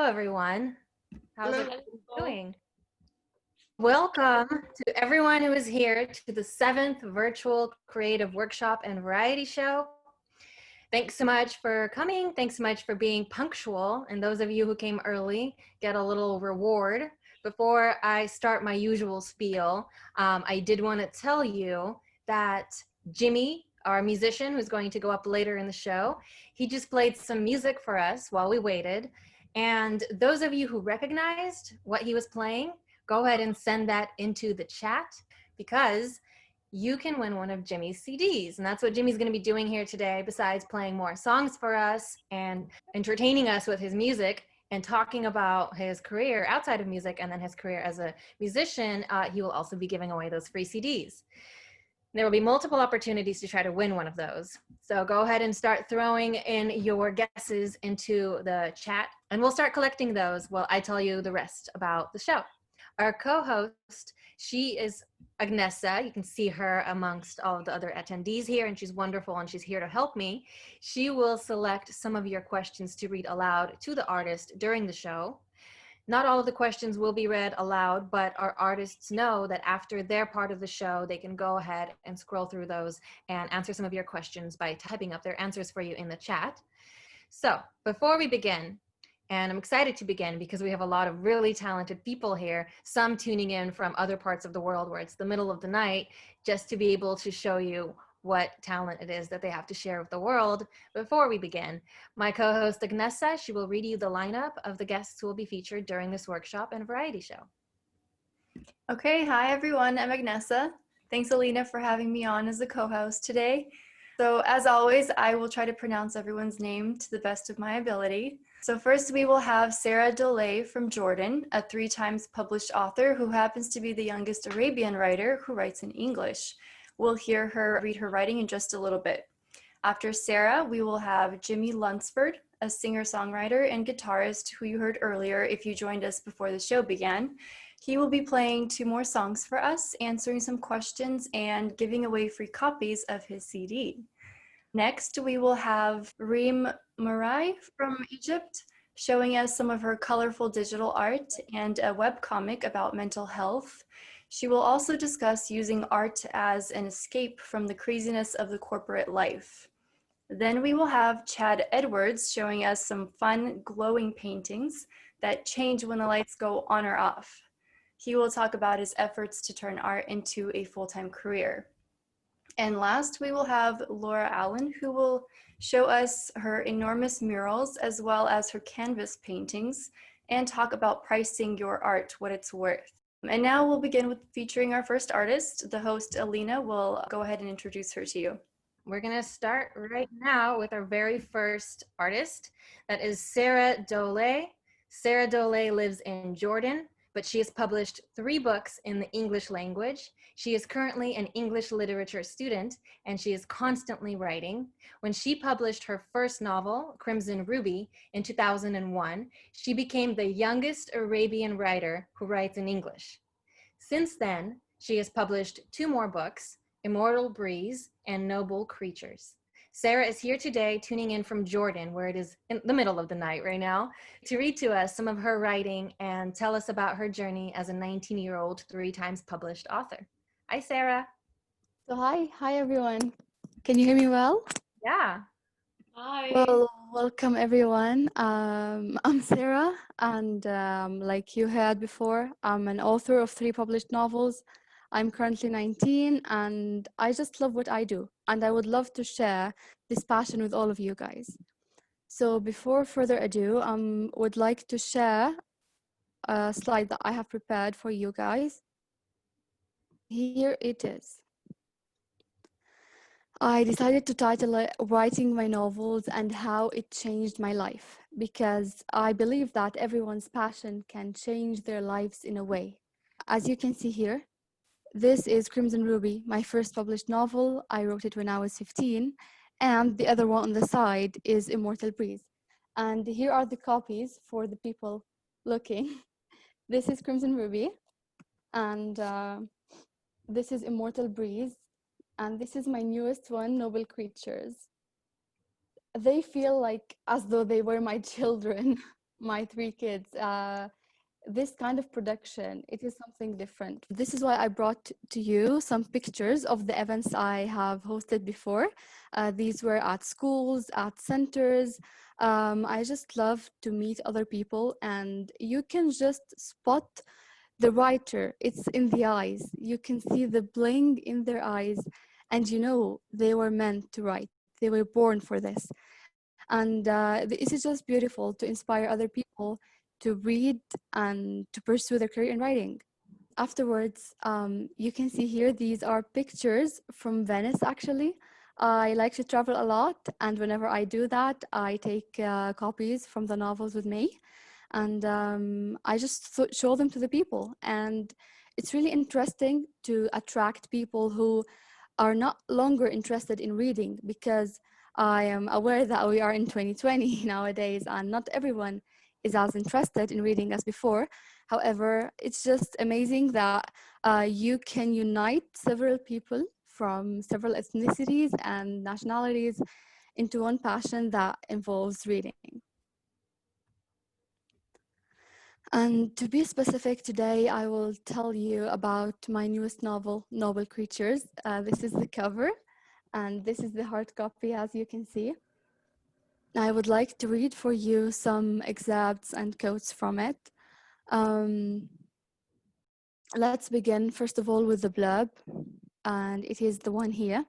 Everyone. How's everyone doing? Welcome to everyone who is here to the 7th Virtual Creative Workshop and Variety Show. Thanks so much for coming. Thanks so much for being punctual. And those of you who came early get a little reward. Before I start my usual spiel, I did want to tell you that Jimmy, our musician who's going to go up later in the show, he just played some music for us while we waited. And those of you who recognized what he was playing, go ahead and send that into the chat because you can win one of Jimmy's CDs. And that's what Jimmy's going to be doing here today, besides playing more songs for us and entertaining us with his music and talking about his career outside of music and then his career as a musician. He will also be giving away those free CDs. There will be multiple opportunities to try to win one of those. So go ahead and start throwing in your guesses into the chat, and we'll start collecting those while I tell you the rest about the show. Our co-host, she is Agnessa. You can see her amongst all of the other attendees here, and she's wonderful, and she's here to help me. She will select some of your questions to read aloud to the artist during the show. Not all of the questions will be read aloud, but our artists know that after their part of the show, they can go ahead and scroll through those and answer some of your questions by typing up their answers for you in the chat. So before we begin, and I'm excited to begin because we have a lot of really talented people here, some tuning in from other parts of the world where it's the middle of the night, just to be able to show you what talent it is that they have to share with the world. Before we begin, my co-host Agnessa, she will read you the lineup of the guests who will be featured during this workshop and variety show. Okay, hi everyone, I'm Agnessa. Thanks Elina for having me on as a co-host today. So as always, I will try to pronounce everyone's name to the best of my ability. So first we will have Sarah Dolay from Jordan, a 3 times published author who happens to be the youngest Arabian writer who writes in English. We'll hear her read her writing in just a little bit. After Sarah, we will have Jimmy Lunsford, a singer-songwriter and guitarist who you heard earlier if you joined us before the show began. He will be playing 2 more songs for us, answering some questions, and giving away free copies of his CD. Next, we will have Reem Marai from Egypt, showing us some of her colorful digital art and a webcomic about mental health. She will also discuss using art as an escape from the craziness of the corporate life. Then we will have Chad Edwards showing us some fun glowing paintings that change when the lights go on or off. He will talk about his efforts to turn art into a full-time career. And last, we will have Laura Allen, who will show us her enormous murals as well as her canvas paintings and talk about pricing your art, what it's worth. And now we'll begin with featuring our first artist. The host, Elina, will go ahead and introduce her to you. We're going to start right now with our very first artist. That is Sarah Dolay. Sarah Dolay lives in Jordan, but she has published 3 books in the English language. She is currently an English literature student, and she is constantly writing. When she published her first novel, Crimson Ruby, in 2001, she became the youngest Arabian writer who writes in English. Since then, she has published 2 more books, Immortal Breeze and Noble Creatures. Sarah is here today, tuning in from Jordan, where it is in the middle of the night right now, to read to us some of her writing and tell us about her journey as a 19-year-old 3 times published author. Hi, Sarah. So hi everyone. Can you hear me well? Yeah. Hi. Well, welcome everyone. I'm Sarah, and like you heard before, I'm an author of 3 published novels. I'm currently 19, and I just love what I do, and I would love to share this passion with all of you guys. So before further ado, would like to share a slide that I have prepared for you guys. Here it is. I decided to title it Writing My Novels and How It Changed My Life because I believe that everyone's passion can change their lives in a way. As you can see here, this is Crimson Ruby, my first published novel. I wrote it when I was 15, and the other one on the side is Immortal Breeze. And here are the copies for the people looking. This is Crimson Ruby, and this is Immortal Breeze, and this is my newest one, Noble Creatures. They feel like as though they were my children, my 3 kids. This kind of production, it is something different. This is why I brought to you some pictures of the events I have hosted before. These were at schools, at centers. I just love to meet other people, and you can just spot the writer. It's in the eyes. You can see the bling in their eyes, and you know they were meant to write. They were born for this. And this is just beautiful to inspire other people to read and to pursue their career in writing. Afterwards, you can see here, these are pictures from Venice, actually. I like to travel a lot, and whenever I do that, I take copies from the novels with me, and I just show them to the people. And it's really interesting to attract people who are not longer interested in reading, because I am aware that we are in 2020 nowadays, and not everyone is as interested in reading as before. However, it's just amazing that you can unite several people from several ethnicities and nationalities into one passion that involves reading. And to be specific, today I will tell you about my newest novel, Noble Creatures. This is the cover, and this is the hard copy, as you can see. I would like to read for you some excerpts and quotes from it. Let's begin, first of all, with the blurb, and it is the one here.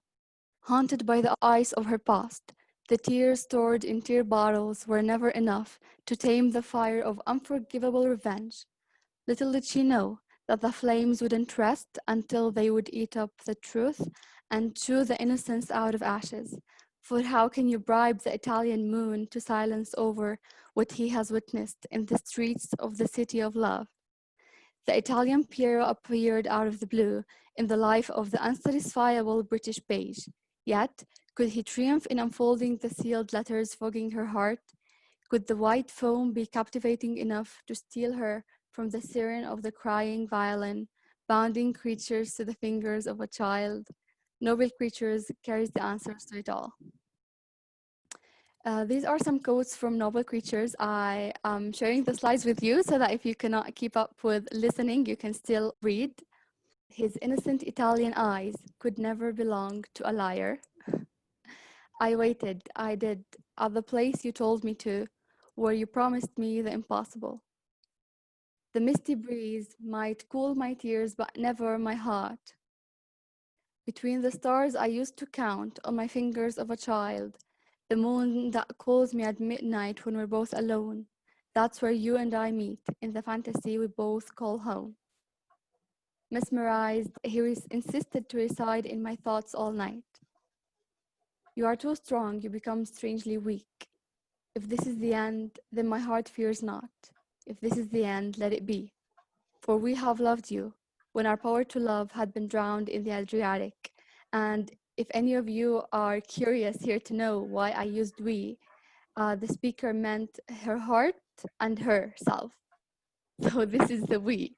Haunted by the ice of her past, the tears stored in tear bottles were never enough to tame the fire of unforgivable revenge. Little did she know that the flames wouldn't rest until they would eat up the truth and chew the innocence out of ashes. For how can you bribe the Italian moon to silence over what he has witnessed in the streets of the city of love? The Italian Piero appeared out of the blue in the life of the unsatisfiable British page. Yet, could he triumph in unfolding the sealed letters fogging her heart? Could the white foam be captivating enough to steal her from the siren of the crying violin, bounding creatures to the fingers of a child? Noble Creatures carries the answers to it all. These are some quotes from Noble Creatures. I am sharing the slides with you so that if you cannot keep up with listening, you can still read. His innocent Italian eyes could never belong to a liar. I waited, I did, at the place you told me to, where you promised me the impossible. The misty breeze might cool my tears, but never my heart. Between the stars I used to count on my fingers of a child, the moon that calls me at midnight when we're both alone. That's where you and I meet, in the fantasy we both call home. Mesmerized, he insisted to reside in my thoughts all night. You are too strong, you become strangely weak. If this is the end, then my heart fears not. If this is the end, let it be. For we have loved you, when our power to love had been drowned in the Adriatic. And if any of you are curious here to know why I used we, the speaker meant her heart and herself. So this is the we.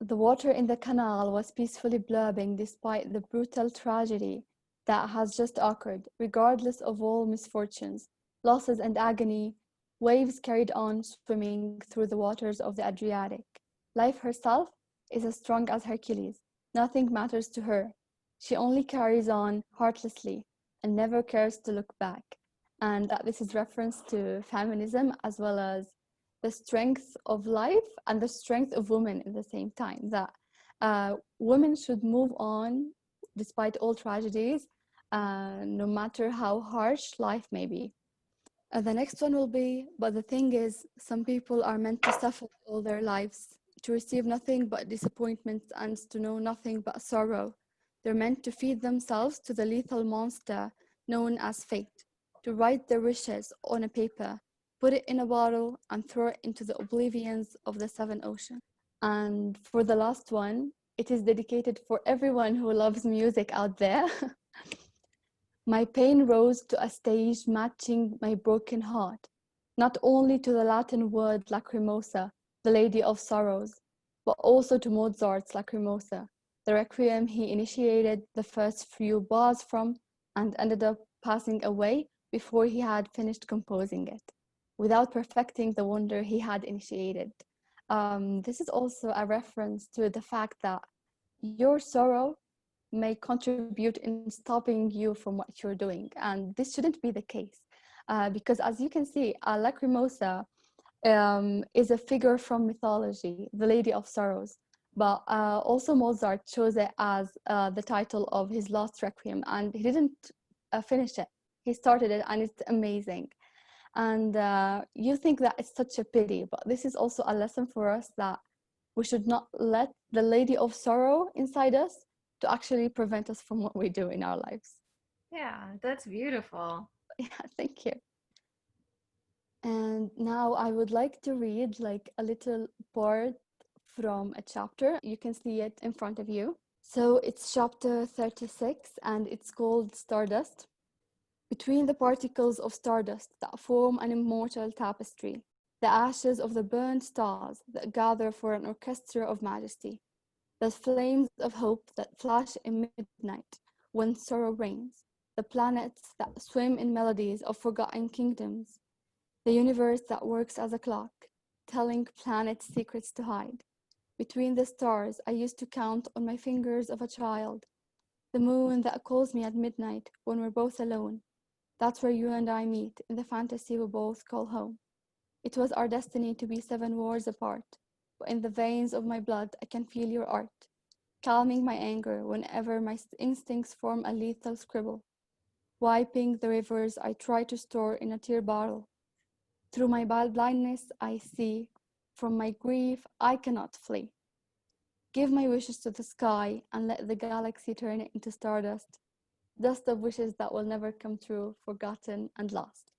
The water in the canal was peacefully blurbing despite the brutal tragedy that has just occurred, regardless of all misfortunes, losses and agony. Waves carried on swimming through the waters of the Adriatic. Life herself is as strong as Hercules, Nothing matters to her. She only carries on heartlessly and never cares to look back. And that this is reference to feminism as well as the strength of life and the strength of women at the same time. That women should move on despite all tragedies, no matter how harsh life may be. The next one will be, but the thing is, some people are meant to suffer all their lives, to receive nothing but disappointment and to know nothing but sorrow. They're meant to feed themselves to the lethal monster known as fate, to write their wishes on a paper, put it in a bottle, and throw it into the oblivions of the seven oceans. And for the last one, it is dedicated for everyone who loves music out there. My pain rose to a stage matching my broken heart, not only to the Latin word lacrimosa, the Lady of Sorrows, but also to Mozart's Lacrimosa, the requiem he initiated the first few bars from and ended up passing away before he had finished composing it, without perfecting the wonder he had initiated. This is also a reference to the fact that your sorrow may contribute in stopping you from what you're doing. And this shouldn't be the case. Because as you can see, Lacrimosa is a figure from mythology, the Lady of Sorrows. But also Mozart chose it as the title of his last requiem, and he didn't finish it. He started it, and it's amazing. And you think that it's such a pity, but this is also a lesson for us that we should not let the Lady of Sorrow inside us to actually prevent us from what we do in our lives. Yeah, that's beautiful. Yeah, thank you. And now I would like to read like a little part from a chapter. You can see it in front of you. So it's chapter 36 and it's called Stardust. Between the particles of stardust that form an immortal tapestry, the ashes of the burned stars that gather for an orchestra of majesty, the flames of hope that flash in midnight when sorrow reigns, the planets that swim in melodies of forgotten kingdoms, the universe that works as a clock, telling planets secrets to hide. Between the stars, I used to count on my fingers of a child, the moon that calls me at midnight when we're both alone. That's where you and I meet, in the fantasy we both call home. It was our destiny to be 7 wars apart, but in the veins of my blood I can feel your art, calming my anger whenever my instincts form a lethal scribble, wiping the rivers I try to store in a tear bottle. Through my blindness I see, from my grief I cannot flee. Give my wishes to the sky and let the galaxy turn it into stardust, dust of wishes that will never come true, forgotten and lost.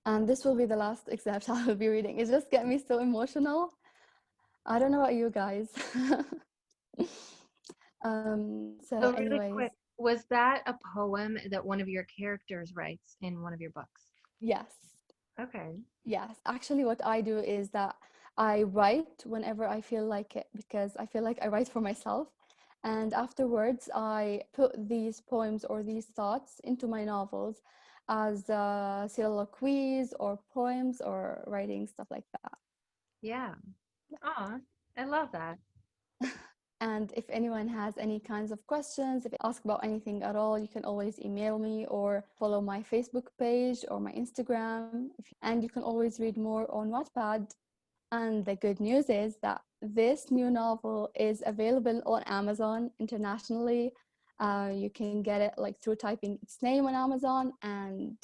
And this will be the last excerpt I will be reading. It just get me so emotional. I don't know about you guys. So So really anyways, quick, was that a poem that one of your characters writes in one of your books? yes. Okay. Yes, actually what I do is that I write whenever I feel like it, because I feel like I write for myself. And afterwards, I put these poems or these thoughts into my novels as soliloquies or poems or writing, stuff like that. Yeah. Oh, I love that. And if anyone has any kinds of questions, if you ask about anything at all, you can always email me or follow my Facebook page or my Instagram. And you can always read more on Wattpad. And the good news is that this new novel is available on Amazon internationally. You can get it like through typing its name on Amazon, and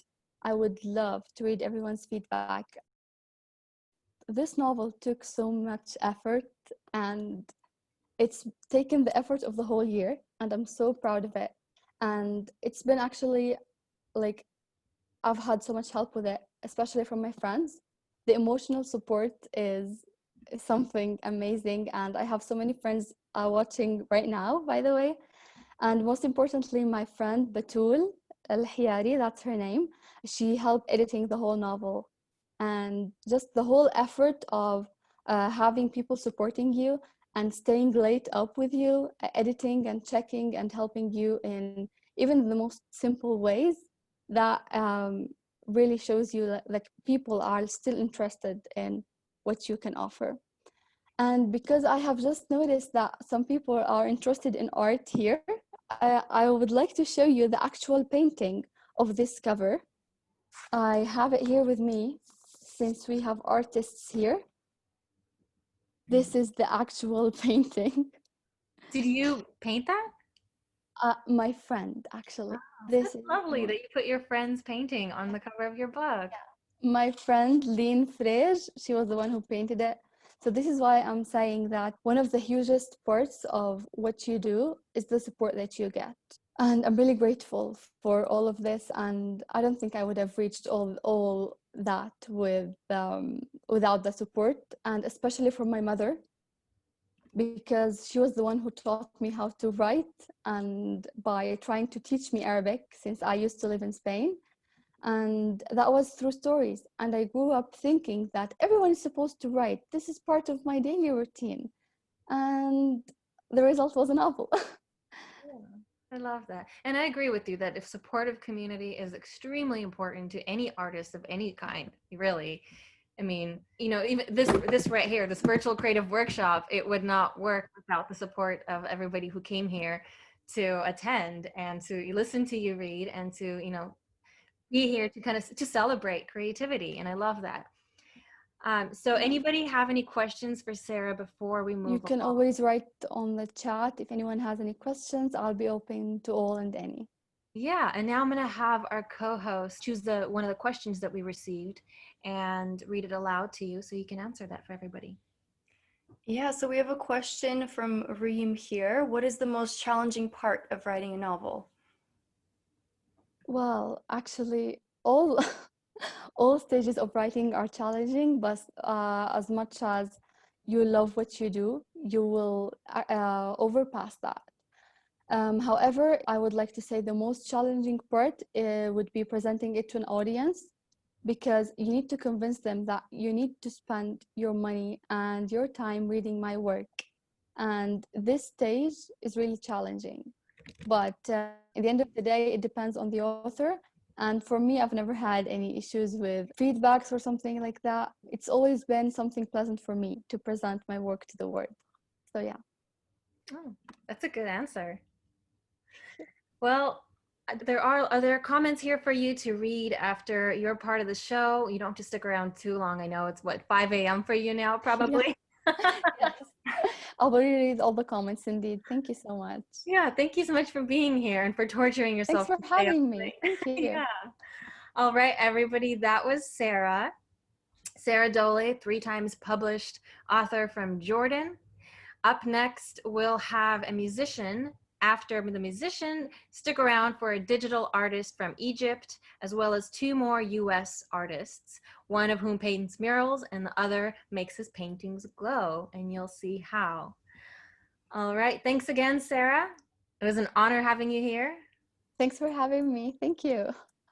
I would love to read everyone's feedback. This novel took so much effort, and it's taken the effort of the whole year, and I'm so proud of it. And it's been actually like I've had so much help with it, especially from my friends. The emotional support is something amazing, and I have so many friends watching right now, by the way. And most importantly, my friend Batul Al-Hiyari, that's her name, she helped editing the whole novel. And just the whole effort of having people supporting you and staying late up with you, editing and checking and helping you in even the most simple ways, that really shows you that like people are still interested in what you can offer. And because I have just noticed that some people are interested in art here, I would like to show you the actual painting of this cover. I have it here with me since we have artists here. This is the actual painting. Did you paint that? My friend, actually. Wow, This that's is lovely that you put your friend's painting on the cover of your book. my friend Lynn Frege. She was the one who painted it. So this is why I'm saying that one of the hugest parts of what you do is the support that you get. And I'm really grateful for all of this. And I don't think I would have reached all that without the support, and especially from my mother, because she was the one who taught me how to write, and by trying to teach me Arabic since I used to live in Spain. And that was through stories. And I grew up thinking that everyone is supposed to write. This is part of my daily routine. And the result was a novel. I love that. And I agree with you that if supportive community is extremely important to any artist of any kind, really. I mean, even this right here, this virtual creative workshop, it would not work without the support of everybody who came here to attend and to listen to you read and to, be here to kind of to celebrate creativity. And I love that. So anybody have any questions for Sarah before we move You can along? always write on the chat if anyone has any questions. I'll be open to all and any. Yeah, and now I'm going to have our co-host choose one of the questions that we received and read it aloud to you so you can answer that for everybody. Yeah, so we have a question from Reem here. What is the most challenging part of writing a novel? Well, actually, all all stages of writing are challenging, but as much as you love what you do, you will overpass that. However, I would like to say the most challenging part would be presenting it to an audience, because you need to convince them that you need to spend your money and your time reading my work. And this stage is really challenging. But at the end of the day, it depends on the author. And for me, I've never had any issues with feedbacks or something like that. It's always been something pleasant for me to present my work to the world. So yeah. Oh, that's a good answer. Well, are there comments here for you to read after you're part of the show? You don't have to stick around too long. I know it's 5 a.m. for you now, probably. Yes. I'll read all the comments indeed. Thank you so much. Yeah, thank you so much for being here and for torturing Thanks yourself for to stay up having me. late. Thank you. Yeah. All right, everybody, that was Sarah. Sarah Dole, 3 times published author from Jordan. Up next, we'll have a musician. After the musician, stick around for a digital artist from Egypt, as well as 2 more US artists, one of whom paints murals and the other makes his paintings glow, and you'll see how. All right, thanks again, Sarah. It was an honor having you here. Thanks for having me. Thank you.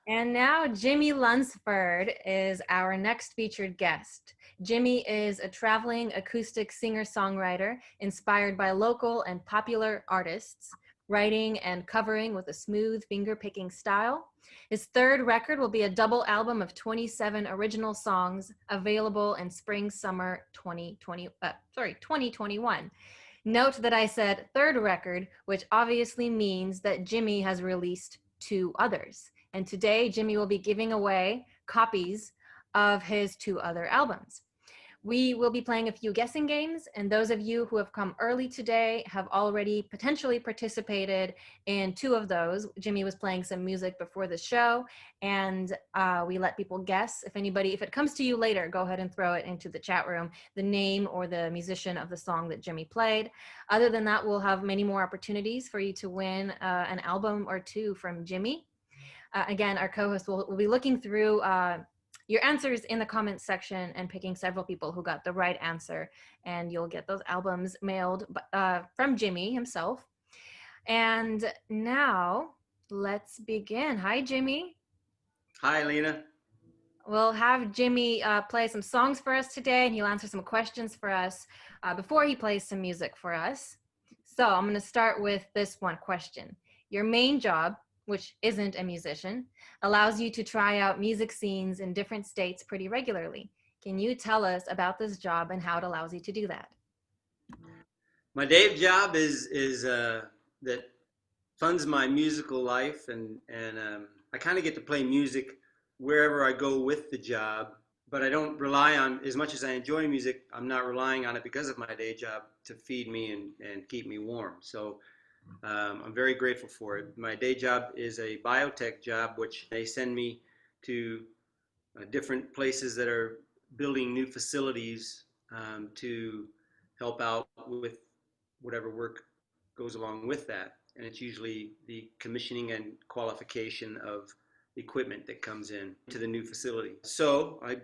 And now Jimmy Lunsford is our next featured guest. Jimmy is a traveling acoustic singer-songwriter inspired by local and popular artists, writing and covering with a smooth finger-picking style. His 3rd record will be a double album of 27 original songs available in spring-summer 2021. Note that I said 3rd record, which obviously means that Jimmy has released 2 others. And today, Jimmy will be giving away copies of his 2 other albums. We will be playing a few guessing games, and those of you who have come early today have already potentially participated in 2 of those. Jimmy was playing some music before the show, and we let people guess. If it comes to you later, go ahead and throw it into the chat room, the name or the musician of the song that Jimmy played. Other than that, we'll have many more opportunities for you to win an album or 2 from Jimmy. Again, our co-host will be looking through your answers in the comments section and picking several people who got the right answer, and you'll get those albums mailed from Jimmy himself. And now let's begin. Hi, Jimmy. Hi, Elina. We'll have Jimmy play some songs for us today, and he'll answer some questions for us before he plays some music for us. So I'm going to start with this one question. Your main job, which isn't a musician, allows you to try out music scenes in different states pretty regularly. Can you tell us about this job and how it allows you to do that? My day job is that funds my musical life, and I kind of get to play music wherever I go with the job. But I don't rely on, as much as I enjoy music, I'm not relying on it because of my day job to feed me and keep me warm. So I'm very grateful for it. My day job is a biotech job, which they send me to different places that are building new facilities to help out with whatever work goes along with that. And it's usually the commissioning and qualification of equipment that comes in to the new facility. So I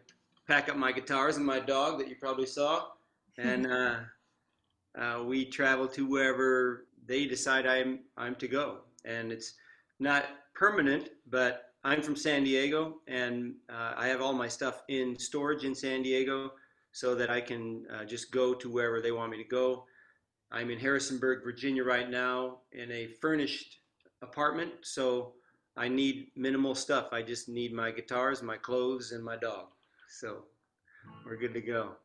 pack up my guitars and my dog that you probably saw, and we travel to wherever they decide I'm to go. And it's not permanent, but I'm from San Diego, and I have all my stuff in storage in San Diego so that I can just go to wherever they want me to go. I'm in Harrisonburg, Virginia right now in a furnished apartment, so I need minimal stuff. I just need my guitars, my clothes, and my dog. So we're good to go.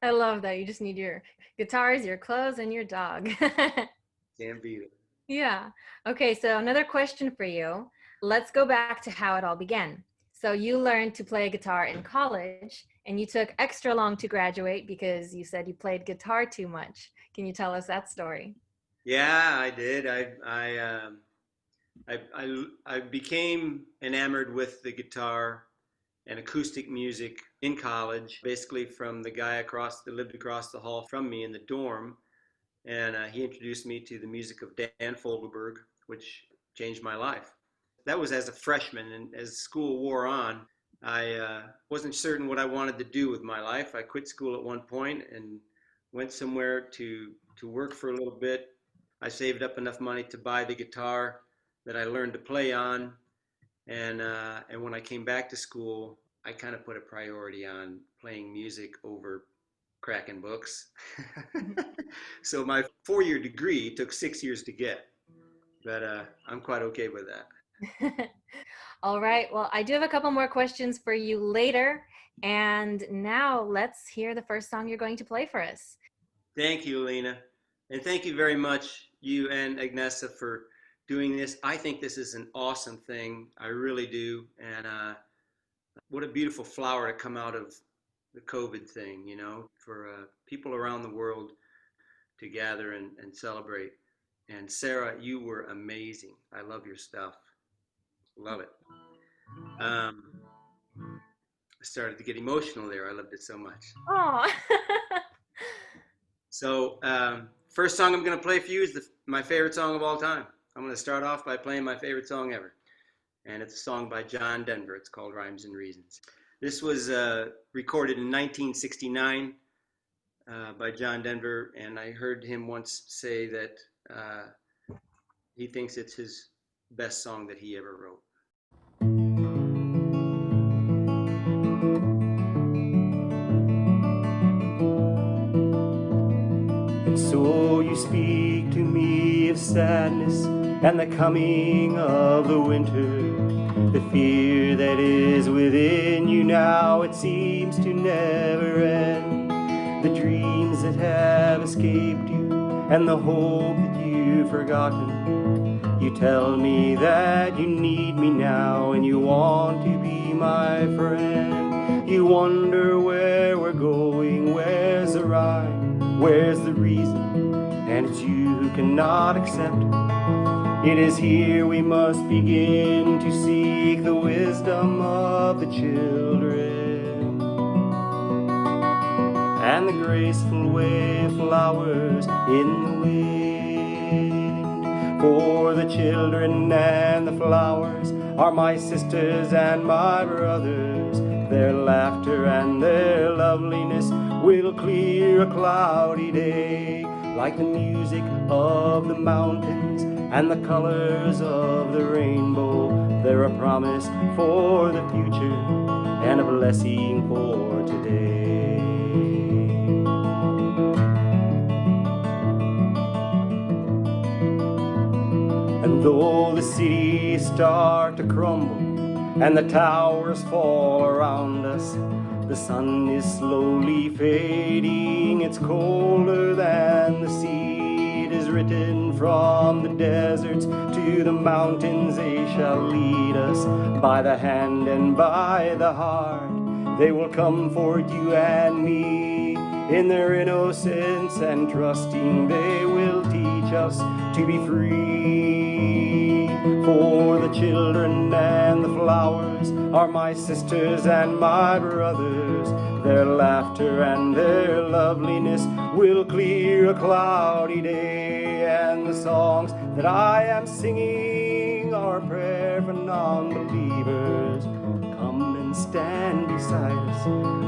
I love that. You just need your guitars, your clothes, and your dog. Can't beat it. Yeah. Okay, so another question for you. Let's go back to how it all began. So you learned to play guitar in college, and you took extra long to graduate because you said you played guitar too much. Can you tell us that story? Yeah, I did. I became enamored with the guitar and acoustic music in college, basically from the guy that lived across the hall from me in the dorm. And he introduced me to the music of Dan Fogelberg, which changed my life. That was as a freshman, and as school wore on, I wasn't certain what I wanted to do with my life. I quit school at one point and went somewhere to work for a little bit. I saved up enough money to buy the guitar that I learned to play on, and when I came back to school, I kind of put a priority on playing music over cracking books. So my 4-year degree took 6 years to get, but I'm quite okay with that. All right. Well, I do have a couple more questions for you later. And now let's hear the first song you're going to play for us. Thank you, Elina. And thank you very much, you and Agnessa, for doing this. I think this is an awesome thing. I really do. And what a beautiful flower to come out of the COVID thing, you know, for people around the world to gather and celebrate. And Sarah, you were amazing. I love your stuff. Love it. I started to get emotional there. I loved it so much. Oh. So first song I'm going to play for you is my favorite song of all time. I'm going to start off by playing my favorite song ever. And it's a song by John Denver. It's called Rhymes and Reasons. This was recorded in 1969 by John Denver. And I heard him once say that he thinks it's his best song that he ever wrote. And so you speak to me of sadness and the coming of the winter, the fear that is within you now, it seems to never end, the dreams that have escaped you and the hope that you've forgotten. You tell me that you need me now and you want to be my friend. You wonder where we're going, where's the rhyme, where's the reason, and it's you who cannot accept. It is here we must begin to seek the wisdom of the children and the graceful way of flowers in the wind. For the children and the flowers are my sisters and my brothers. Their laughter and their loveliness will clear a cloudy day, like the music of the mountains and the colors of the rainbow. They're a promise for the future and a blessing for today. And though the cities start to crumble and the towers fall around us, The sun is slowly fading, it's colder than the sea. It is written from the deserts to the mountains, they shall lead us by the hand and by the heart. They will comfort you and me. In their innocence and trusting, they will teach us to be free. For the children and the flowers are my sisters and my brothers. Their laughter and their loveliness will clear a cloudy day. And the songs that I am singing are a prayer for non-believers. Come and stand beside us,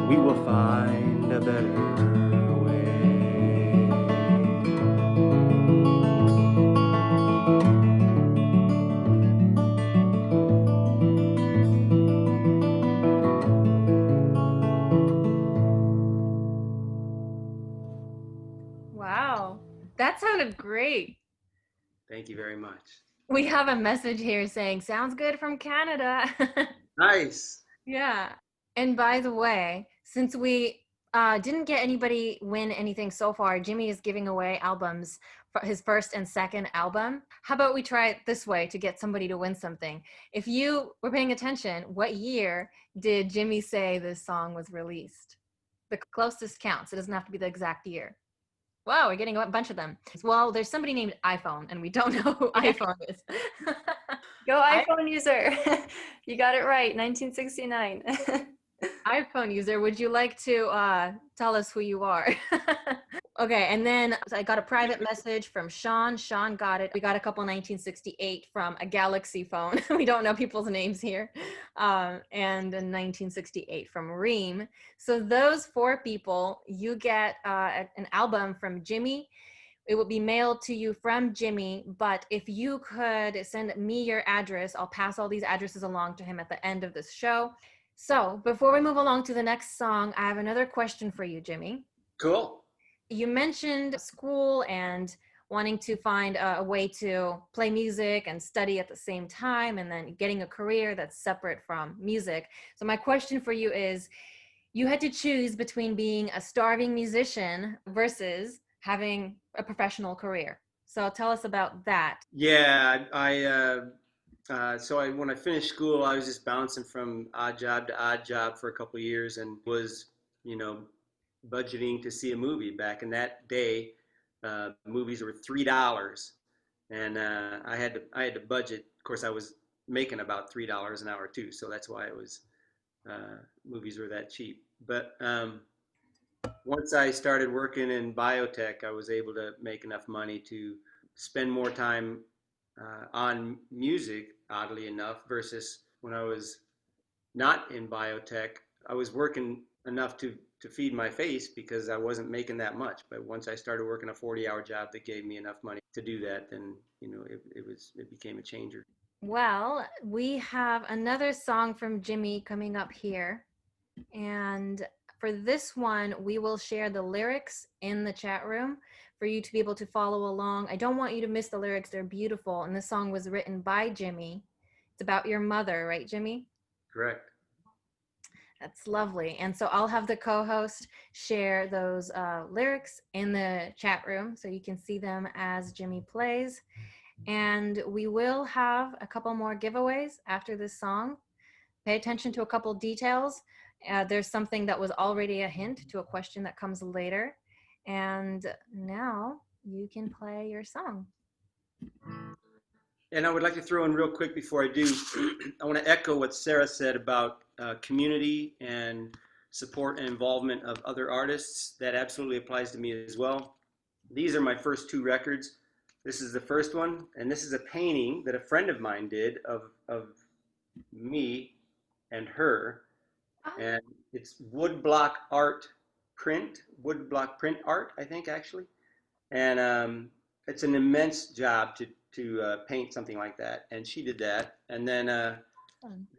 we will find a better way. Wow, that sounded great. Thank you very much. We have a message here saying, sounds good from Canada. Nice. Yeah. And by the way, since we didn't get anybody win anything so far, Jimmy is giving away albums for his first and second album. How about we try it this way to get somebody to win something? If you were paying attention, what year did Jimmy say this song was released? The closest counts. It doesn't have to be the exact year. Wow, we're getting a bunch of them. Well, there's somebody named iPhone, and we don't know who iPhone is. Go iPhone user. You got it right, 1969. iPhone user, would you like to tell us who you are? Okay, and then I got a private message from Sean. Sean got it. We got a couple 1968 from a Galaxy phone. We don't know people's names here. And a 1968 from Reem. So those 4 people, you get an album from Jimmy. It will be mailed to you from Jimmy, but if you could send me your address, I'll pass all these addresses along to him at the end of this show. So before we move along to the next song, I have another question for you, Jimmy. Cool. You mentioned school and wanting to find a way to play music and study at the same time, and then getting a career that's separate from music. So my question for you is, you had to choose between being a starving musician versus having a professional career. So tell us about that. Yeah, when I finished school, I was just bouncing from odd job to odd job for a couple of years, and was, budgeting to see a movie. Back in that day, movies were $3, and I had to budget. Of course, I was making about $3 an hour too, so that's why it was movies were that cheap. But once I started working in biotech, I was able to make enough money to spend more time on music, oddly enough, versus when I was not in biotech. I was working enough to feed my face because I wasn't making that much. But once I started working a 40-hour job that gave me enough money to do that, then it became a changer. Well, we have another song from Jimmy coming up here, and for this one, we will share the lyrics in the chat room for you to be able to follow along. I don't want you to miss the lyrics. They're beautiful. And this song was written by Jimmy. It's about your mother, right, Jimmy? Correct. That's lovely. And so I'll have the co-host share those lyrics in the chat room so you can see them as Jimmy plays. And we will have a couple more giveaways after this song. Pay attention to a couple details. There's something that was already a hint to a question that comes later. And now you can play your song. And I would like to throw in real quick before I do, I want to echo what Sarah said about community and support and involvement of other artists. That absolutely applies to me as well. These are my first 2 records. This is the first one, and this is a painting that a friend of mine did of me and her. And it's woodblock print art, I think, actually. And it's an immense job to paint something like that. And she did that. And then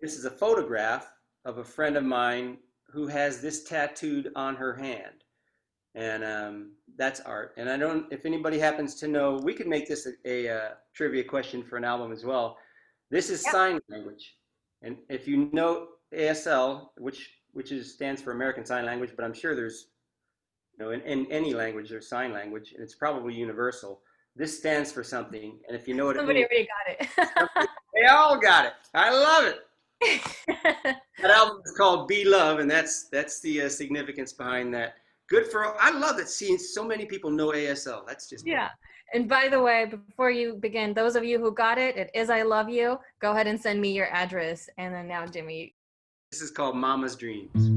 this is a photograph of a friend of mine who has this tattooed on her hand. And that's art. And I don't, if anybody happens to know, we could make this a trivia question for an album as well. This is sign language. And if you know ASL, which which stands for American Sign Language, but I'm sure there's, in any language there's sign language, and it's probably universal. This stands for something, and if you know what Somebody it means, already got it. they all got it. I love it. That album is called Be Love, and that's the significance behind that. I love that seeing so many people know ASL. That's just Yeah. And by the way, before you begin, those of you who got it, it is I Love You. Go ahead and send me your address. And then now, Jimmy. This is called Mama's Dreams.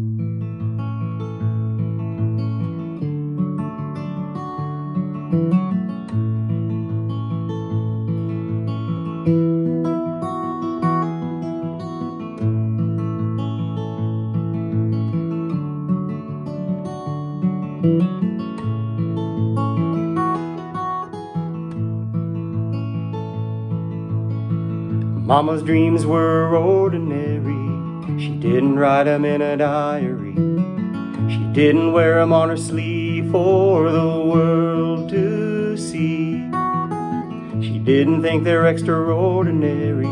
Mama's dreams were ordinary. She didn't write 'em in a diary. She didn't wear 'em on her sleeve for the world to see. She didn't think they're extraordinary,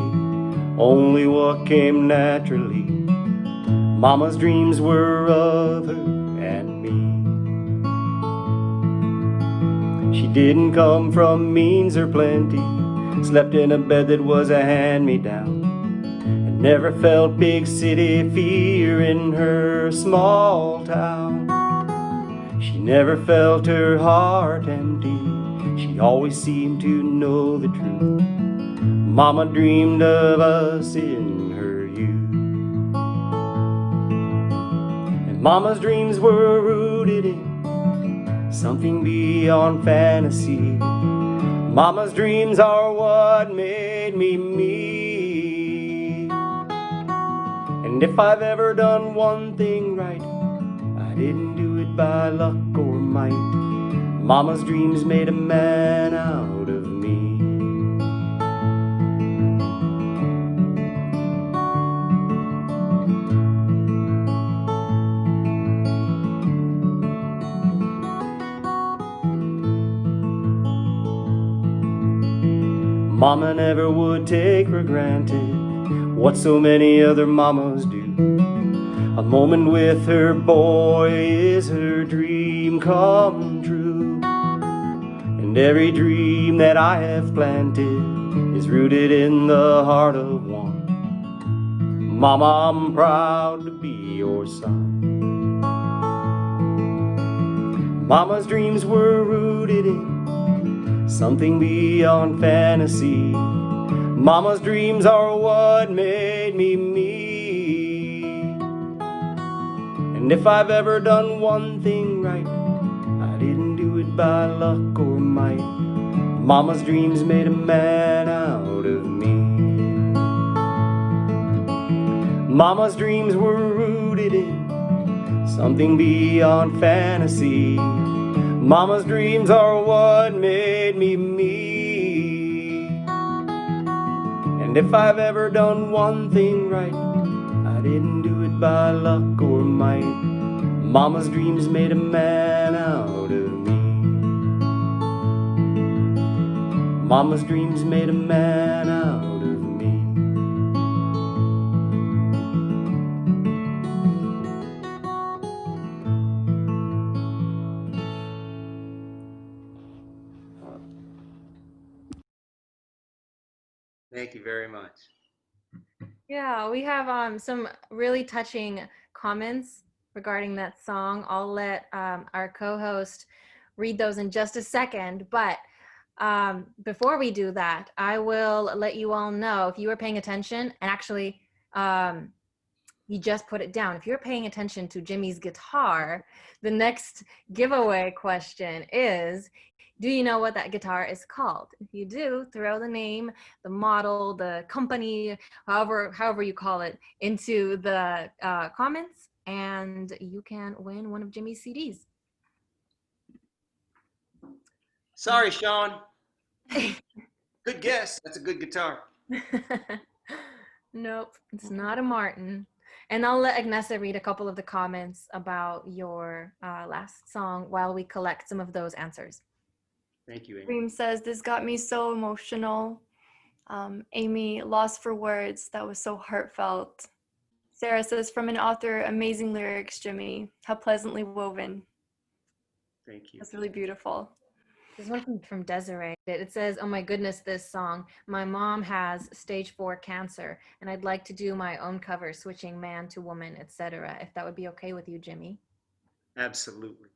only what came naturally. Mama's dreams were of her and me. She didn't come from means or plenty, slept in a bed that was a hand-me-down, and never felt big city fear in her small town. She never felt her heart empty, she always seemed to know the truth. Mama dreamed of us in her youth. And Mama's dreams were rooted in something beyond fantasy. Mama's dreams are what made me me. And if I've ever done one thing right, I didn't do it by luck or might. Mama's dreams made a man out of me. Mama never would take for granted what so many other mamas do. A moment with her boy is her dream come true. And every dream that I have planted is rooted in the heart of one. Mama, I'm proud to be your son. Mama's dreams were rooted in something beyond fantasy. Mama's dreams are what made me me. And if I've ever done one thing right, I didn't do it by luck or might. Mama's dreams made a man out of me. Mama's dreams were rooted in something beyond fantasy. Mama's dreams are what made me me. And if I've ever done one thing right, I didn't do it by luck or might. Mama's dreams made a man out of me. Mama's dreams made a man out of me. Thank you very much. Yeah, we have some really touching comments regarding that song. I'll let our co-host read those in just a second, but before we do that, I will let you all know, if you were paying attention, and actually you just put it down, if you're paying attention to Jimmy's guitar, the next giveaway question is, do you know what that guitar is called? If you do, throw the name, the model, the company, however you call it, into the comments, and you can win one of Jimmy's CDs. Sorry, Sean. Good guess. That's a good guitar. Nope, it's not a Martin. And I'll let Agnessa read a couple of the comments about your last song while we collect some of those answers. Thank you, Amy. Dream says, this got me so emotional. Amy, lost for words. That was so heartfelt. Sarah says, from an author, amazing lyrics, Jimmy. How pleasantly woven. Thank you. That's really beautiful. This one from Desiree. It says, oh my goodness, this song. My mom has stage 4 cancer, and I'd like to do my own cover, switching man to woman, etc. If that would be okay with you, Jimmy. Absolutely.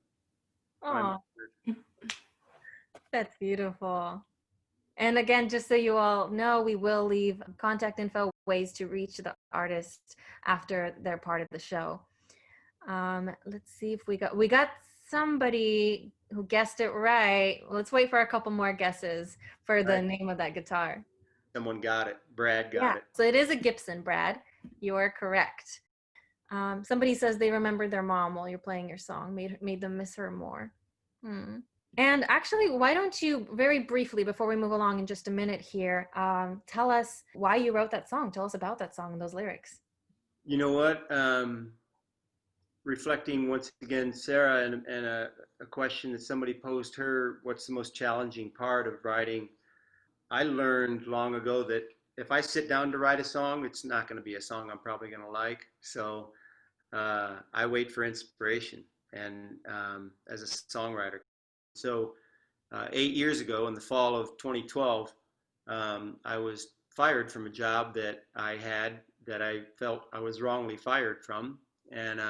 Oh, that's beautiful. And again, just so you all know, we will leave contact info, ways to reach the artist after they're part of the show. Let's see if we got somebody who guessed it right. Let's wait for a couple more guesses for the name of that guitar. Someone got it. Brad got it. So it is a Gibson, Brad. You are correct. Somebody says they remembered their mom while you're playing your song, made them miss her more. And actually, why don't you very briefly, before we move along in just a minute here, tell us why you wrote that song. Tell us about that song and those lyrics. You know what? Reflecting once again, Sarah, and a question that somebody posed her, what's the most challenging part of writing? I learned long ago that if I sit down to write a song, it's not going to be a song I'm probably going to like. So I wait for inspiration, and as a songwriter. So 8 years ago, in the fall of 2012, I was fired from a job that I had that I felt I was wrongly fired from, and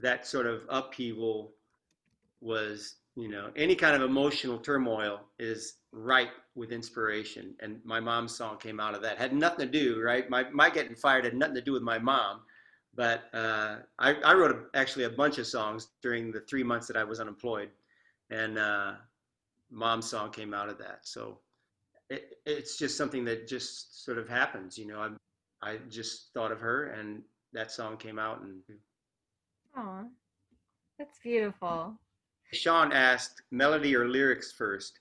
that sort of upheaval was, any kind of emotional turmoil is ripe with inspiration. And my mom's song came out of that. Had nothing to do, right? My getting fired had nothing to do with my mom. But I wrote actually a bunch of songs during the 3 months that I was unemployed. And mom's song came out of that. So it's just something that just sort of happens. I just thought of her, and that song came out. And Aw, that's beautiful. Sean asked melody or lyrics first,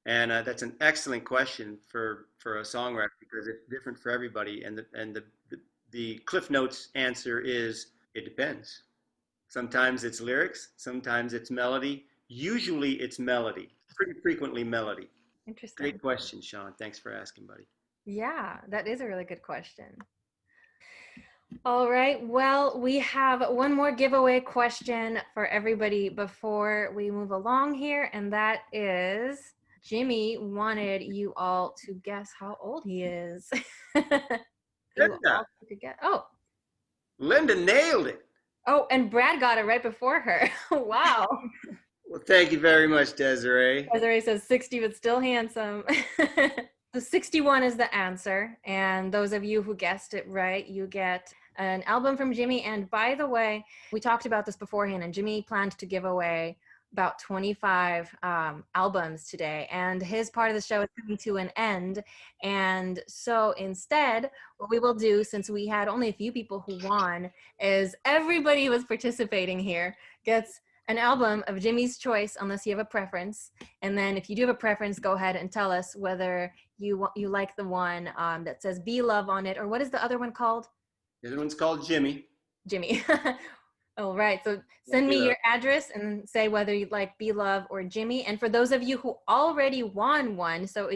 and that's an excellent question for a songwriter because it's different for everybody. And the Cliff Notes answer is it depends. Sometimes it's lyrics, sometimes it's melody. Usually it's melody. Pretty frequently melody. Interesting. Great question, Sean. Thanks for asking, buddy. Yeah, that is a really good question. All right, well, we have one more giveaway question for everybody before we move along here, and that is Jimmy wanted you all to guess how old he is. Linda. Oh. Linda nailed it. Oh, and Brad got it right before her. Wow. Well, thank you very much, Desiree. Desiree says 60, but still handsome. So 61 is the answer. And those of you who guessed it right, you get an album from Jimmy. And by the way, we talked about this beforehand, and Jimmy planned to give away about 25 albums today. And his part of the show is coming to an end. And so instead, what we will do, since we had only a few people who won, is everybody who was participating here gets an album of Jimmy's choice, unless you have a preference. And then if you do have a preference, go ahead and tell us whether you like the one that says Be Love on it, or what is the other one called? The other one's called Jimmy. Jimmy. All right, so send me your address and say whether you'd like Be Love or Jimmy. And for those of you who already won one, so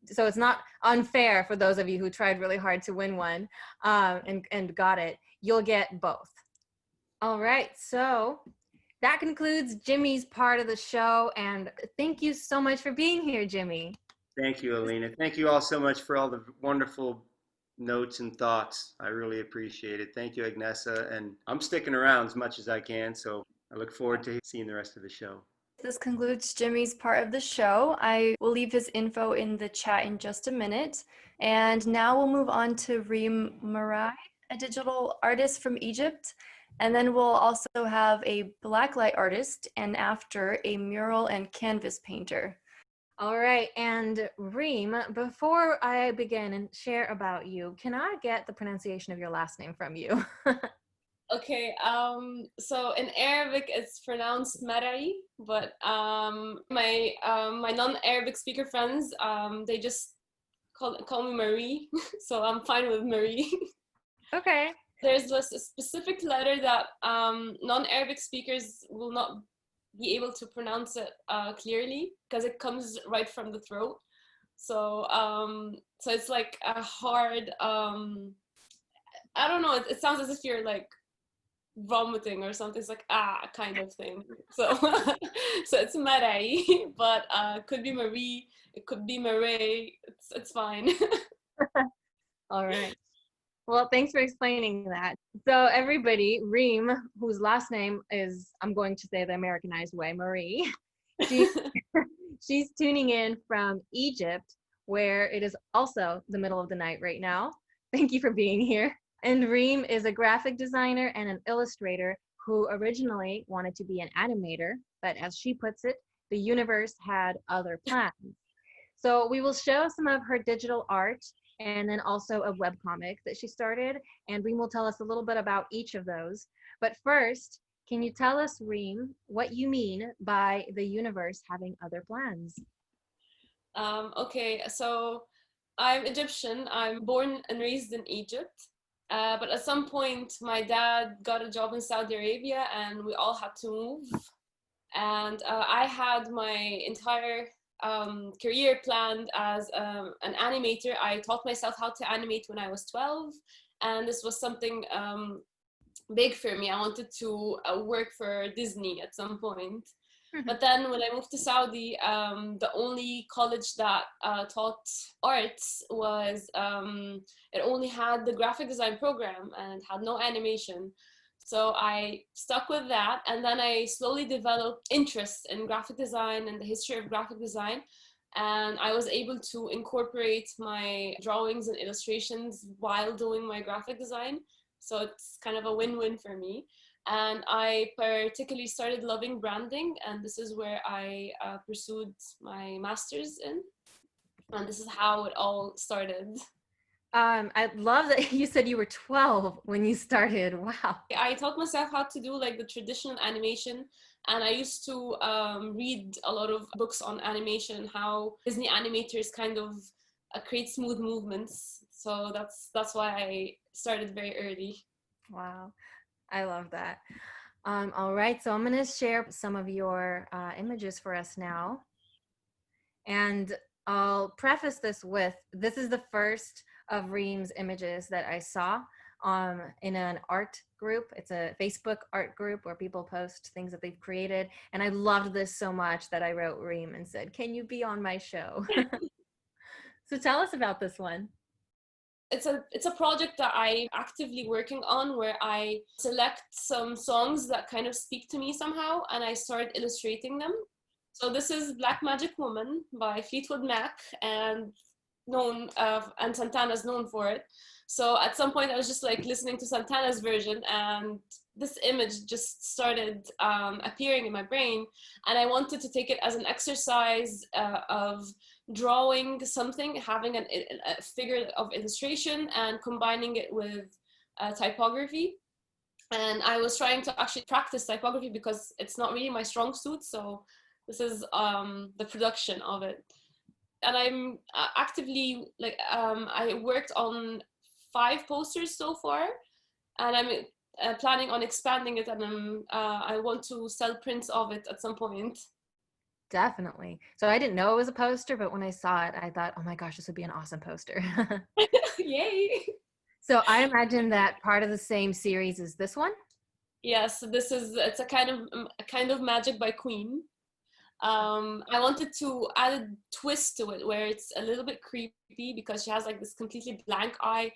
it's not unfair for those of you who tried really hard to win one and got it, you'll get both. All right, so that concludes Jimmy's part of the show, and thank you so much for being here, Jimmy. Thank you, Elina. Thank you all so much for all the wonderful notes and thoughts. I really appreciate it. Thank you, Agnessa, and I'm sticking around as much as I can, so I look forward to seeing the rest of the show. This concludes Jimmy's part of the show. I will leave his info in the chat in just a minute. And now we'll move on to Reem Marai, a digital artist from Egypt. And then we'll also have a blacklight artist, and after a mural and canvas painter. All right, and Reem, before I begin and share about you, can I get the pronunciation of your last name from you? Okay, so in Arabic it's pronounced Marai, but my non-Arabic speaker friends, they just call me Marie, so I'm fine with Marie. Okay. There's a specific letter that non-Arabic speakers will not be able to pronounce it clearly because it comes right from the throat. So so it's like a hard I don't know, it sounds as if you're like vomiting or something. It's like kind of thing. So so it's Marai, but could be Marie, it could be Marie. It's fine. All right. Well, thanks for explaining that. So everybody, Reem, whose last name is, I'm going to say the Americanized way, Marie, she, she's tuning in from Egypt, where it is also the middle of the night right now. Thank you for being here. And Reem is a graphic designer and an illustrator who originally wanted to be an animator, but as she puts it, the universe had other plans. So we will show some of her digital art and then also a webcomic that she started, and Reem will tell us a little bit about each of those. But first, can you tell us, Reem, what you mean by the universe having other plans? Okay, so I'm Egyptian. I'm born and raised in Egypt. But at some point, my dad got a job in Saudi Arabia and we all had to move. And I had my entire career planned as an animator. I taught myself how to animate when I was 12. And this was something big for me. I wanted to work for Disney at some point. But then when I moved to Saudi, the only college that taught arts was, it only had the graphic design program and had no animation. So I stuck with that. And then I slowly developed interest in graphic design and the history of graphic design. And I was able to incorporate my drawings and illustrations while doing my graphic design. So it's kind of a win-win for me. And I particularly started loving branding, and this is where I pursued my master's in. And this is how it all started. I love that you said you were 12 when you started. Wow. I taught myself how to do like the traditional animation, and I used to read a lot of books on animation, how Disney animators kind of create smooth movements. So that's why I started very early. Wow. I love that. All right, so I'm going to share some of your images for us now. And I'll preface this with, this is the first of Reem's images that I saw in an art group. It's a Facebook art group where people post things that they've created. And I loved this so much that I wrote Reem and said, can you be on my show? So tell us about this one. It's a project that I'm actively working on, where I select some songs that kind of speak to me somehow and I start illustrating them. So this is Black Magic Woman by Fleetwood Mac, and and Santana's known for it. So at some point I was just like listening to Santana's version, and this image just started appearing in my brain, and I wanted to take it as an exercise of drawing something, having a figure of illustration and combining it with typography. And I was trying to actually practice typography because it's not really my strong suit. So this is the production of it. And I'm actively, like, I worked on 5 posters so far, and I'm planning on expanding it, and I want to sell prints of it at some point. Definitely. So I didn't know it was a poster, but when I saw it, I thought, oh my gosh, this would be an awesome poster. Yay! So I imagine that part of the same series is this one? Yes, it's a kind of Magic by Queen. I wanted to add a twist to it where it's a little bit creepy because she has like this completely blank eye.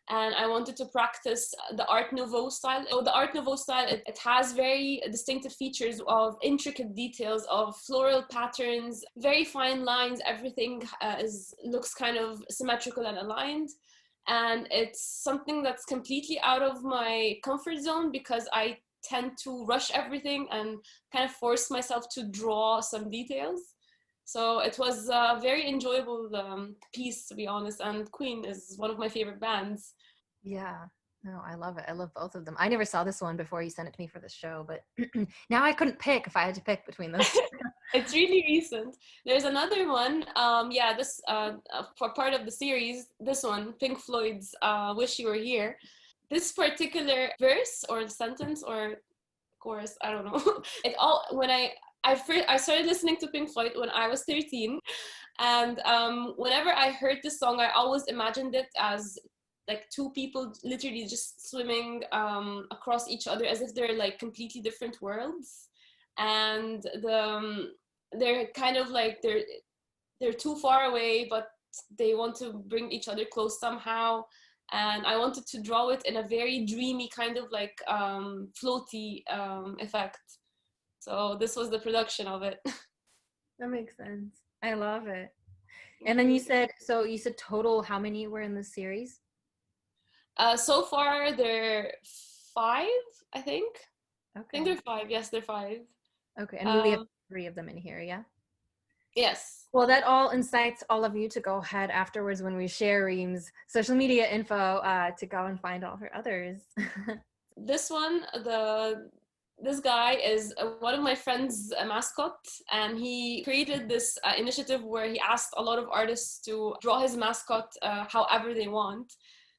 And I wanted to practice the Art Nouveau style. The Art Nouveau style, it has very distinctive features of intricate details, of floral patterns, very fine lines. Everything looks kind of symmetrical and aligned. And it's something that's completely out of my comfort zone because I tend to rush everything and kind of force myself to draw some details. So it was a very enjoyable piece, to be honest. And Queen is one of my favorite bands. Yeah, no, I love it. I love both of them. I never saw this one before you sent it to me for the show, but now I couldn't pick if I had to pick between those two. It's really recent. There's another one. This for part of the series, this one, Pink Floyd's Wish You Were Here. This particular verse or sentence or chorus, I don't know. I started listening to Pink Floyd when I was 13, and whenever I heard this song, I always imagined it as like two people literally just swimming across each other as if they're like completely different worlds, and they're kind of like they're too far away, but they want to bring each other close somehow. And I wanted to draw it in a very dreamy kind of like floaty effect. So this was the production of it. That makes sense. I love it. And then you said total, how many were in the series? So far there are 5, I think. Okay. I think they're 5. Yes, they're 5. Okay, and we have 3 of them in here, yeah? Yes. Well, that all incites all of you to go ahead afterwards when we share Reem's social media info to go and find all her others. This one, this guy is one of my friend's mascot, and he created this initiative where he asked a lot of artists to draw his mascot however they want.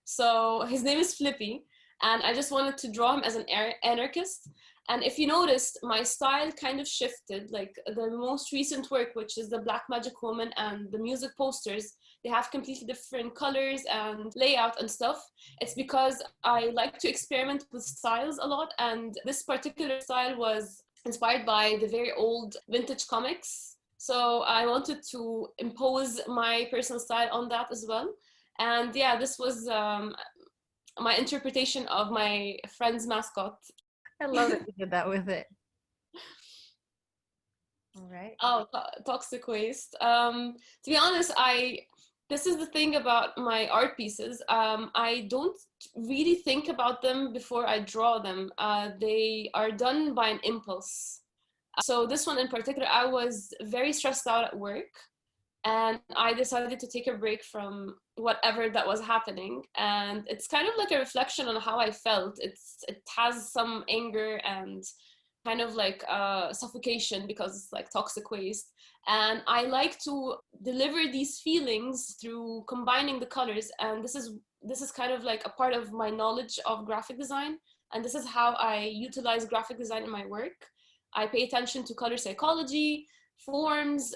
So his name is Flippy, and I just wanted to draw him as an anarchist. And if you noticed, my style kind of shifted. Like the most recent work, which is the Black Magic Woman and the music posters, they have completely different colors and layout and stuff. It's because I like to experiment with styles a lot, and this particular style was inspired by the very old vintage comics. So I wanted to impose my personal style on that as well. And yeah, this was my interpretation of my friend's mascot. I love that you did that with it. All right. Oh, toxic waste. To be honest, this is the thing about my art pieces. I don't really think about them before I draw them. They are done by an impulse. So this one in particular, I was very stressed out at work, and I decided to take a break from whatever that was happening. And it's kind of like a reflection on how I felt. It has some anger and kind of like suffocation, because it's like toxic waste. And I like to deliver these feelings through combining the colors. And this is kind of like a part of my knowledge of graphic design. And this is how I utilize graphic design in my work. I pay attention to color psychology, forms,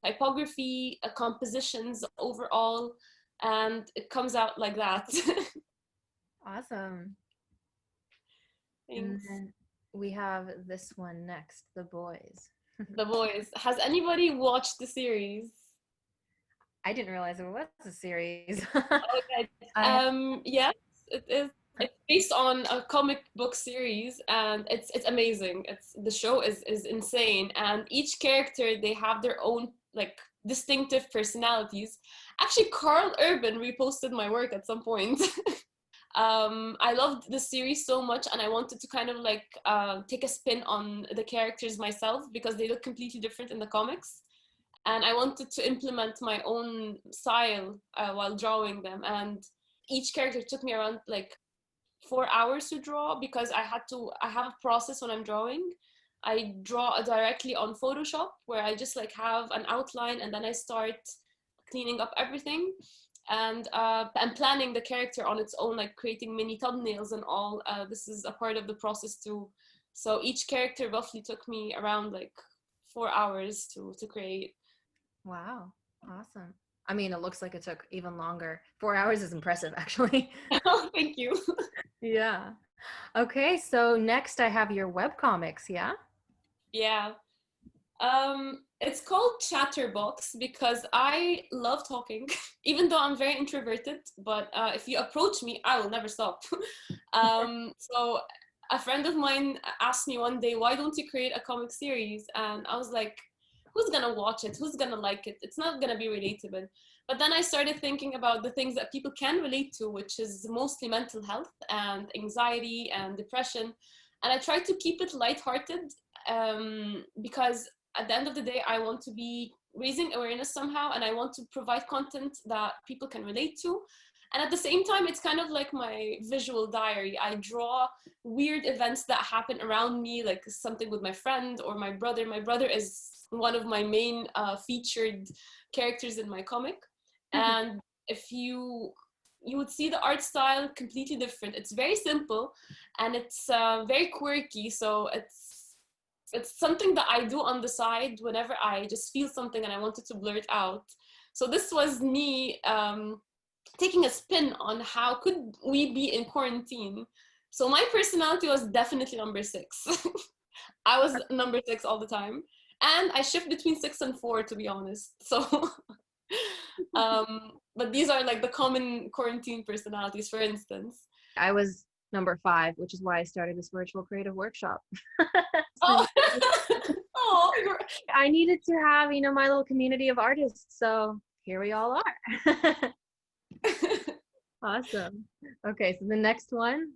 typography, compositions overall, and it comes out like that. Awesome. Thanks. And then we have this one next, The Boys. The Boys. Has anybody watched the series? I didn't realize there was a series. Okay. Yes, it is. It's based on a comic book series, and it's amazing. The show is insane, and each character, they have their own like distinctive personalities. Actually, Carl Urban reposted my work at some point. I loved the series so much, and I wanted to kind of like take a spin on the characters myself, because they look completely different in the comics. And I wanted to implement my own style while drawing them. And each character took me around like 4 hours to draw, because I have a process when I'm drawing. I draw directly on Photoshop, where I just like have an outline, and then I start cleaning up everything and planning the character on its own, like creating mini thumbnails and all. This is a part of the process too. So each character roughly took me around like 4 hours to create. Wow, awesome. I mean, it looks like it took even longer. 4 hours is impressive, actually. Thank you. Yeah. Okay, so next I have your webcomics, yeah? Yeah. It's called Chatterbox because I love talking, even though I'm very introverted, but if you approach me, I will never stop. So a friend of mine asked me one day, why don't you create a comic series? And I was like, who's gonna watch it? Who's gonna like it? It's not gonna be relatable. But then I started thinking about the things that people can relate to, which is mostly mental health and anxiety and depression. And I tried to keep it lighthearted because at the end of the day, I want to be raising awareness somehow, and I want to provide content that people can relate to. And at the same time, it's kind of like my visual diary. I draw weird events that happen around me, like something with my friend or my brother. My brother is one of my main featured characters in my comic. And if you would see the art style completely different. It's very simple, and it's very quirky. So it's something that I do on the side whenever I just feel something and I wanted to blurt out. So this was me taking a spin on how could we be in quarantine. So my personality was definitely number 6. I was number 6 all the time. And I shift between 6 and 4, to be honest. So, but these are like the common quarantine personalities, for instance. I was number 5, which is why I started this virtual creative workshop. Oh, oh, I needed to have, my little community of artists. So here we all are. Awesome. Okay, so the next one.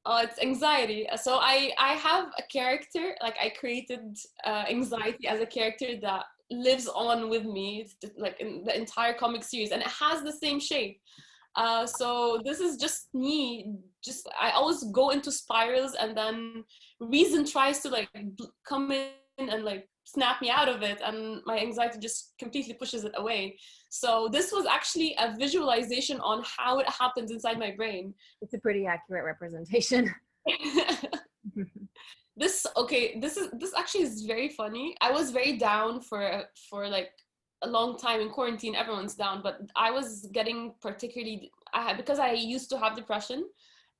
Oh, it's anxiety. So I have a character, like I created anxiety as a character that lives on with me, like in the entire comic series, and it has the same shape. So this is just me. Just I always go into spirals, and then reason tries to like come in and like snap me out of it, and my anxiety just completely pushes it away. So this was actually a visualization on how it happens inside my brain. It's a pretty accurate representation. This actually is very funny. I was very down for like a long time in quarantine. Everyone's down, but I was getting particularly because I used to have depression,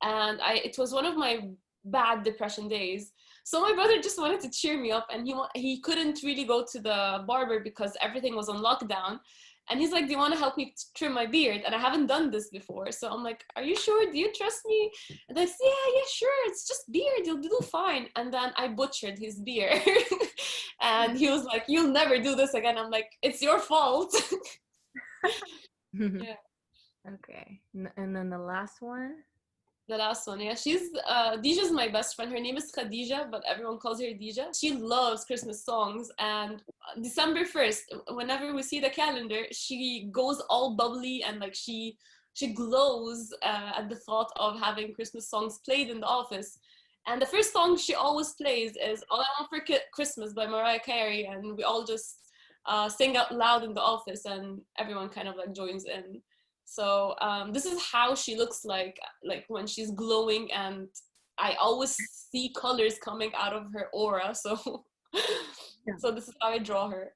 and it was one of my bad depression days. So my brother just wanted to cheer me up, and he couldn't really go to the barber because everything was on lockdown. And he's like, do you want to help me trim my beard? And I haven't done this before. So I'm like, are you sure? Do you trust me? And I said, yeah, sure. It's just beard. You'll do fine. And then I butchered his beard. And he was like, you'll never do this again. I'm like, it's your fault. Yeah. Okay. And then the last one. The last one, yeah. Dija's my best friend. Her name is Khadija, but everyone calls her Dija. She loves Christmas songs, and December 1st, whenever we see the calendar, she goes all bubbly and like she glows at the thought of having Christmas songs played in the office. And the first song she always plays is All I Want for Christmas by Mariah Carey, and we all just sing out loud in the office, and everyone kind of like joins in. So this is how she looks like when she's glowing, and I always see colors coming out of her aura. So, yeah. So this is how I draw her.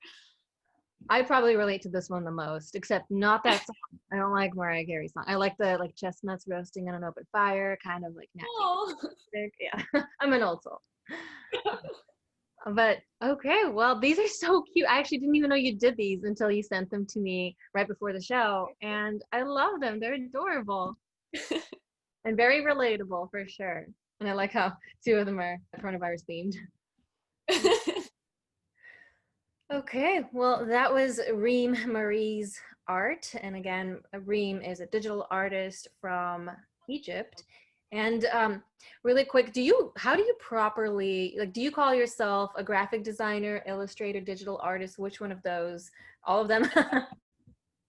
I probably relate to this one the most, except not that song. I don't like Mariah Carey's song. I like the chestnuts roasting on an open fire, kind of like natural. Yeah, I'm an old soul. But okay, well, these are so cute. I actually didn't even know you did these until you sent them to me right before the show, and I love them. They're adorable and very relatable for sure. And I like how 2 of them are coronavirus themed. Okay, well, that was Reem Marie's art, and again, Reem is a digital artist from Egypt. And really quick, how do you properly, do you call yourself a graphic designer, illustrator, digital artist? Which one of those? All of them?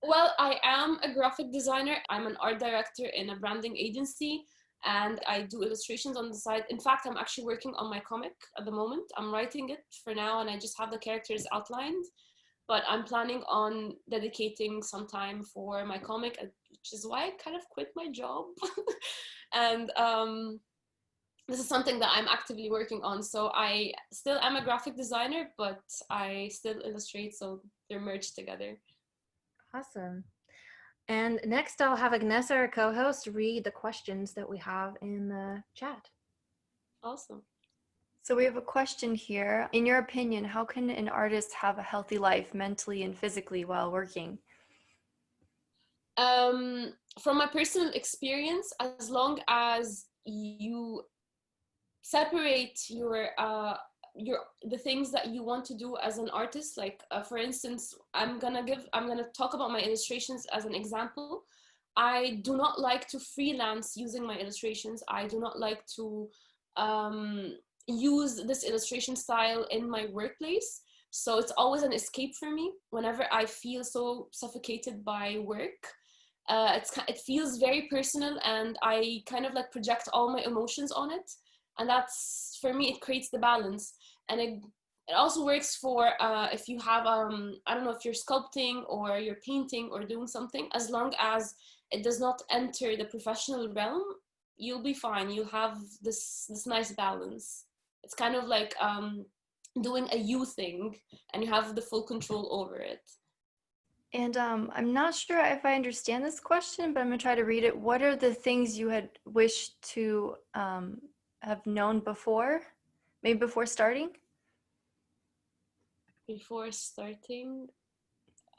Well, I am a graphic designer. I'm an art director in a branding agency, and I do illustrations on the side. In fact, I'm actually working on my comic at the moment. I'm writing it for now, and I just have the characters outlined. But I'm planning on dedicating some time for my comic, which is why I kind of quit my job. And this is something that I'm actively working on. So I still am a graphic designer, but I still illustrate, so they're merged together. Awesome. And next I'll have Agnessa, our co-host, read the questions that we have in the chat. Awesome. So we have a question here. In your opinion, how can an artist have a healthy life mentally and physically while working? From my personal experience, as long as you separate the things that you want to do as an artist, like for instance, I'm gonna talk about my illustrations as an example. I do not like to freelance using my illustrations. I do not like to use this illustration style in my workplace. So it's always an escape for me whenever I feel so suffocated by work. It feels very personal, and I kind of like project all my emotions on it. And that's, for me, it creates the balance. And it also works for if you have, I don't know, if you're sculpting or you're painting or doing something, as long as it does not enter the professional realm, you'll be fine. You'll have this nice balance. It's kind of like doing a you thing, and you have the full control over it. And I'm not sure if I understand this question, but I'm going to try to read it. What are the things you had wished to have known before, maybe before starting? Before starting,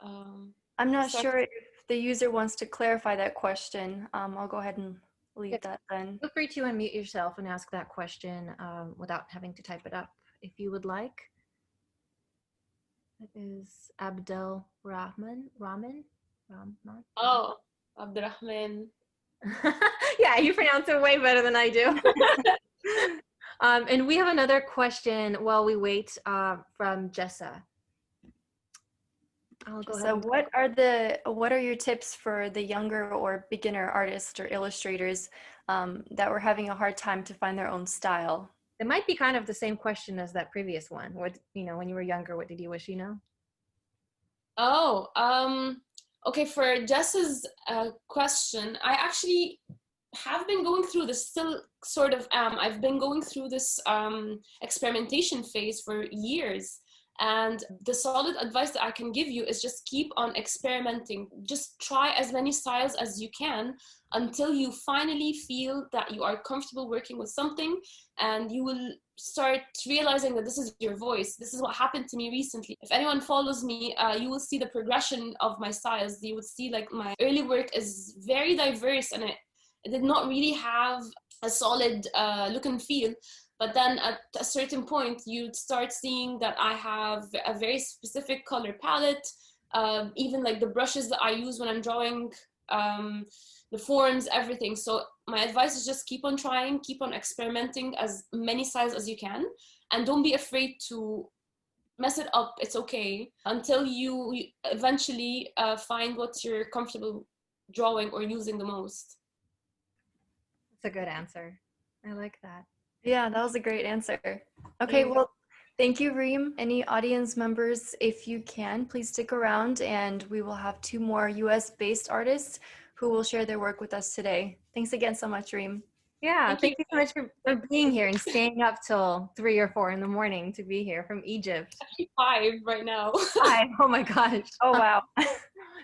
I'm not start- sure if the user wants to clarify that question. I'll go ahead and leave Yes. that then. Feel free to unmute yourself and ask that question without having to type it up if you would like. That is Abdel Rahman. Rahman? oh, Abdurrahman. Yeah, you pronounce it way better than I do. And we have another question while we wait from Jessa. I'll go So ahead. what are your tips for the younger or beginner artists or illustrators that were having a hard time to find their own style? It might be kind of the same question as that previous one. What, when you were younger, what did you wish you know? Oh, okay. For Jess's question, I actually have been going through this, still sort of am. I've been going through this experimentation phase for years. And the solid advice that I can give you is just keep on experimenting. Just try as many styles as you can until you finally feel that you are comfortable working with something, and you will start realizing that this is your voice. This is what happened to me recently. If anyone follows me, you will see the progression of my styles. You would see like my early work is very diverse, and it did not really have a solid look and feel. But then at a certain point, you'd start seeing that I have a very specific color palette, even like the brushes that I use when I'm drawing, the forms, everything. So my advice is just keep on trying, keep on experimenting as many styles as you can, and don't be afraid to mess it up. It's okay until you eventually find what you're comfortable drawing or using the most. That's a good answer. I like that. Yeah, that was a great answer. Okay, well, thank you, Reem. Any audience members, if you can, please stick around, and we will have 2 more US-based artists who will share their work with us today. Thanks again so much, Reem. Yeah, Thank thank you so much for being here and staying up till 3 or 4 in the morning to be here from Egypt. Actually 5 right now. Hi. Oh my gosh. Oh, wow.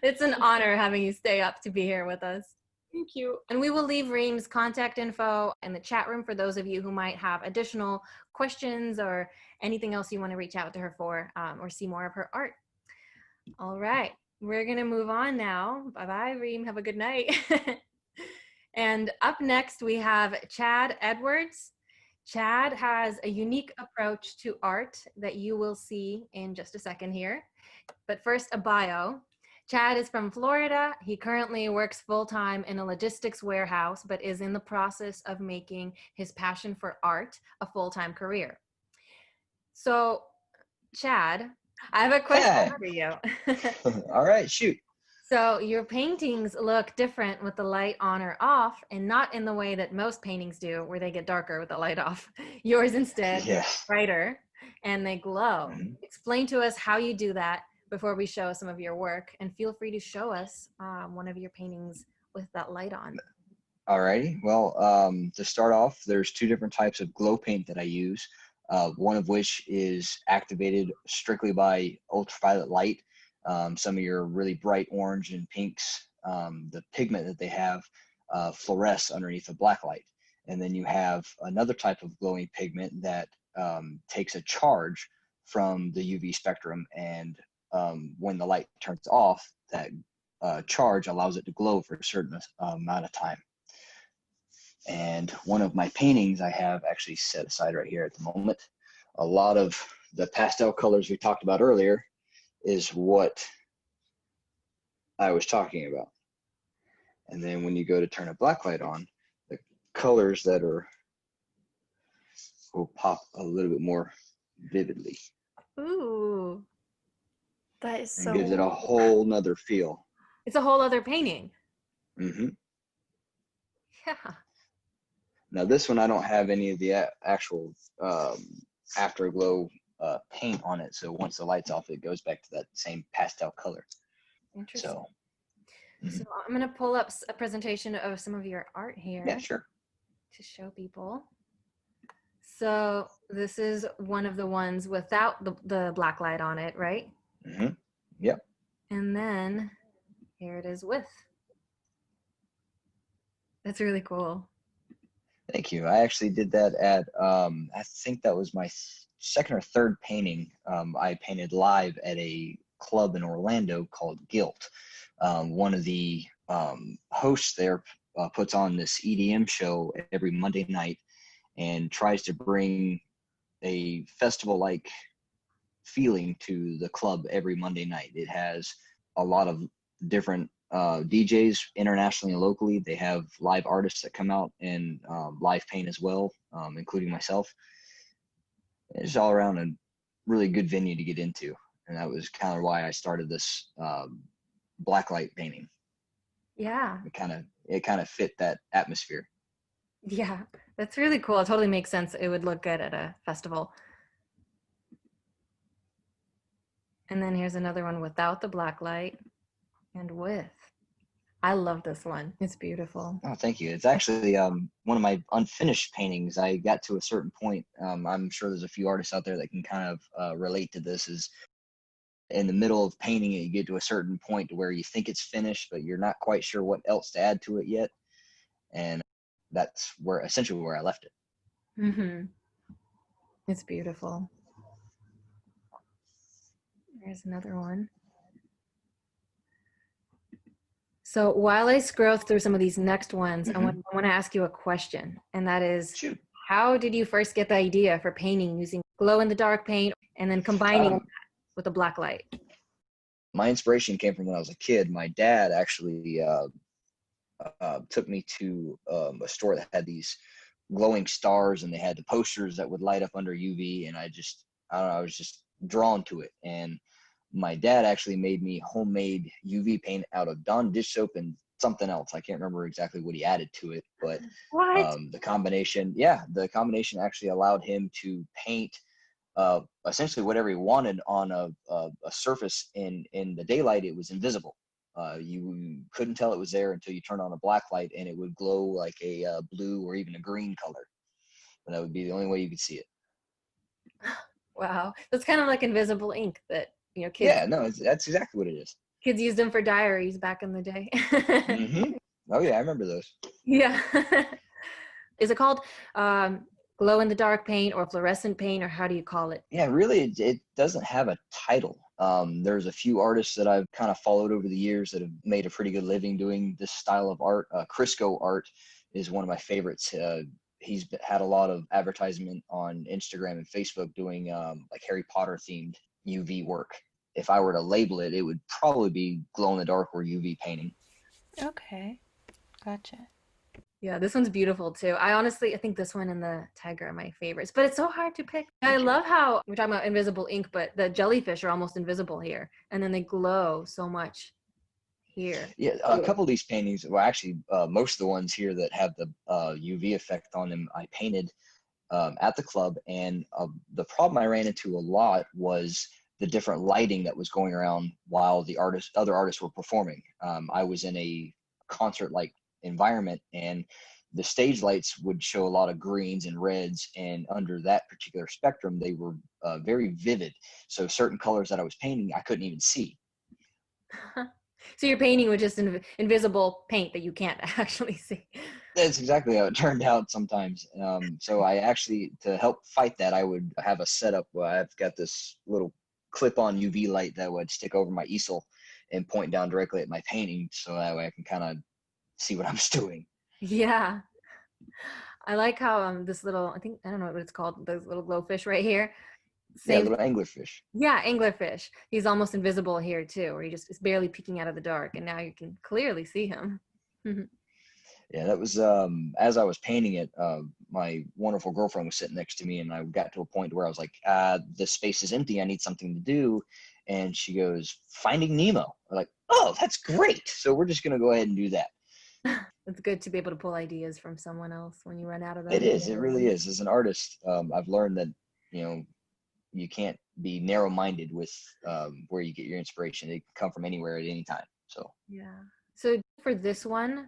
It's an honor having you stay up to be here with us. Thank you. And we will leave Reem's contact info in the chat room for those of you who might have additional questions or anything else you want to reach out to her for, or see more of her art. All right, we're going to move on now. Bye-bye, Reem. Have a good night. And up next, we have Chad Edwards. Chad has a unique approach to art that you will see in just a second here. But first, a bio. Chad is from Florida. He currently works full-time in a logistics warehouse, but is in the process of making his passion for art a full-time career. So, Chad, I have a question for you. All right, shoot. So your paintings look different with the light on or off, and not in the way that most paintings do, where they get darker with the light off. Yours instead, Yes. brighter, and they glow. Mhm. Explain to us how you do that before we show some of your work, and feel free to show us one of your paintings with that light on. All righty. Well, to start off, there's 2 different types of glow paint that I use. One of which is activated strictly by ultraviolet light. Some of your really bright orange and pinks, the pigment that they have fluoresce underneath a blacklight. And then you have another type of glowing pigment that takes a charge from the UV spectrum, and when the light turns off, that charge allows it to glow for a certain amount of time. And one of my paintings I have actually set aside right here at the moment. A lot of the pastel colors we talked about earlier is what I was talking about. And then when you go to turn a blacklight on, the colors that will pop a little bit more vividly. Ooh, That is And so gives it a whole nother feel. it's a whole other painting. Mm-hmm. Yeah. Now this one, I don't have any of the actual afterglow paint on it. So once the light's off, it goes back to that same pastel color. Interesting. So, So I'm going to pull up a presentation of some of your art here. yeah, sure. To show people. So this is one of the ones without the black light on it, right? Mm-hmm. Yep. And then here it is with. That's really cool. Thank you. I actually did that at, I think that was my second or third painting. I painted live at a club in Orlando called Guilt. One of the hosts there puts on this EDM show every Monday night and tries to bring a festival-like feeling to the club every Monday night. It has a lot of different DJs internationally and locally. They have live artists that come out and live paint as well, including myself. It's all around a really good venue to get into. And that was kind of why I started this blacklight painting. Yeah. It kind of fit that atmosphere. Yeah, that's really cool. It totally makes sense. It would look good at a festival. And then here's another one without the black light and with. I love this one. It's beautiful. Oh, thank you. It's actually one of my unfinished paintings. I got to a certain point. I'm sure there's a few artists out there that can kind of relate to this. Is in the middle of painting it, you get to a certain point where you think it's finished, but you're not quite sure what else to add to it yet. And that's essentially where I left it. Mm-hmm. It's beautiful. There's another one. So while I scroll through some of these next ones, I want to ask you a question, and that is, Shoot. How did you first get the idea for painting using glow-in-the-dark paint and then combining that with a black light? My inspiration came from when I was a kid. My dad actually took me to a store that had these glowing stars, and they had the posters that would light up under UV, and I don't know, I was just drawn to it. And my dad actually made me homemade UV paint out of Dawn dish soap and something else. I can't remember exactly what he added to it, but the combination actually allowed him to paint essentially whatever he wanted on a surface. In the daylight, it was invisible. You couldn't tell it was there until you turned on a black light, and it would glow like a blue or even a green color. And that would be the only way you could see it. Wow, that's kind of like invisible ink that kids. Yeah, no, that's exactly what it is. Kids used them for diaries back in the day. Oh yeah, I remember those. Yeah. Is it called glow-in-the-dark paint or fluorescent paint, or how do you call it? Yeah, really, it doesn't have a title. There's a few artists that I've kind of followed over the years that have made a pretty good living doing this style of art. Crisco Art is one of my favorites. He's had a lot of advertisement on Instagram and Facebook doing like Harry Potter themed UV work. If I were to label it, it would probably be glow in the dark or UV painting. Okay, gotcha. Yeah, this one's beautiful too. I think this one and the tiger are my favorites, but it's so hard to pick. I love how we're talking about invisible ink, but the jellyfish are almost invisible here, and then they glow so much here. Yeah, a couple of these paintings, well, actually, most of the ones here that have the UV effect on them, I painted at the club, and the problem I ran into a lot was the different lighting that was going around while the other artists were performing. I was in a concert-like environment, and the stage lights would show a lot of greens and reds, and under that particular spectrum, they were very vivid. So certain colors that I was painting, I couldn't even see. So you're painting with just invisible paint that you can't actually see. That's exactly how it turned out sometimes. So I actually, to help fight that, I would have a setup where I've got this little clip-on UV light that would stick over my easel and point down directly at my painting, so that way I can kind of see what I'm doing. Yeah. I like how this little, I don't know what it's called, this little glowfish right here. Yeah, little anglerfish. Yeah, anglerfish. He's almost invisible here too, where he just is barely peeking out of the dark, and now you can clearly see him. Yeah, that was as I was painting it, my wonderful girlfriend was sitting next to me, and I got to a point where I was like, this space is empty, I need something to do. And she goes, Finding Nemo. I'm like, oh, that's great. So we're just gonna go ahead and do that. It's good to be able to pull ideas from someone else when you run out of them. It is, it really is. As an artist, I've learned that, you can't be narrow-minded with where you get your inspiration. It can come from anywhere at any time. So yeah. So for this one,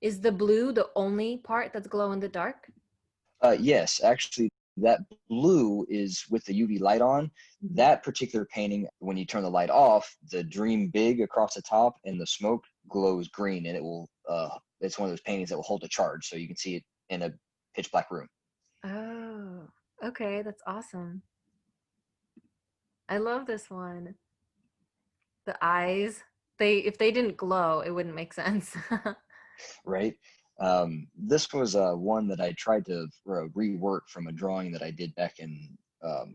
is the blue the only part that's glow in the dark? Yes, actually, That blue is with the UV light on. That particular painting, when you turn the light off, the dream big across the top and the smoke glows green, and it will, it's one of those paintings that will hold a charge, so you can see it in a pitch black room. Oh, okay, that's awesome. I love this one. The eyes, if they didn't glow, it wouldn't make sense. Right? This was one that I tried to rework from a drawing that I did back in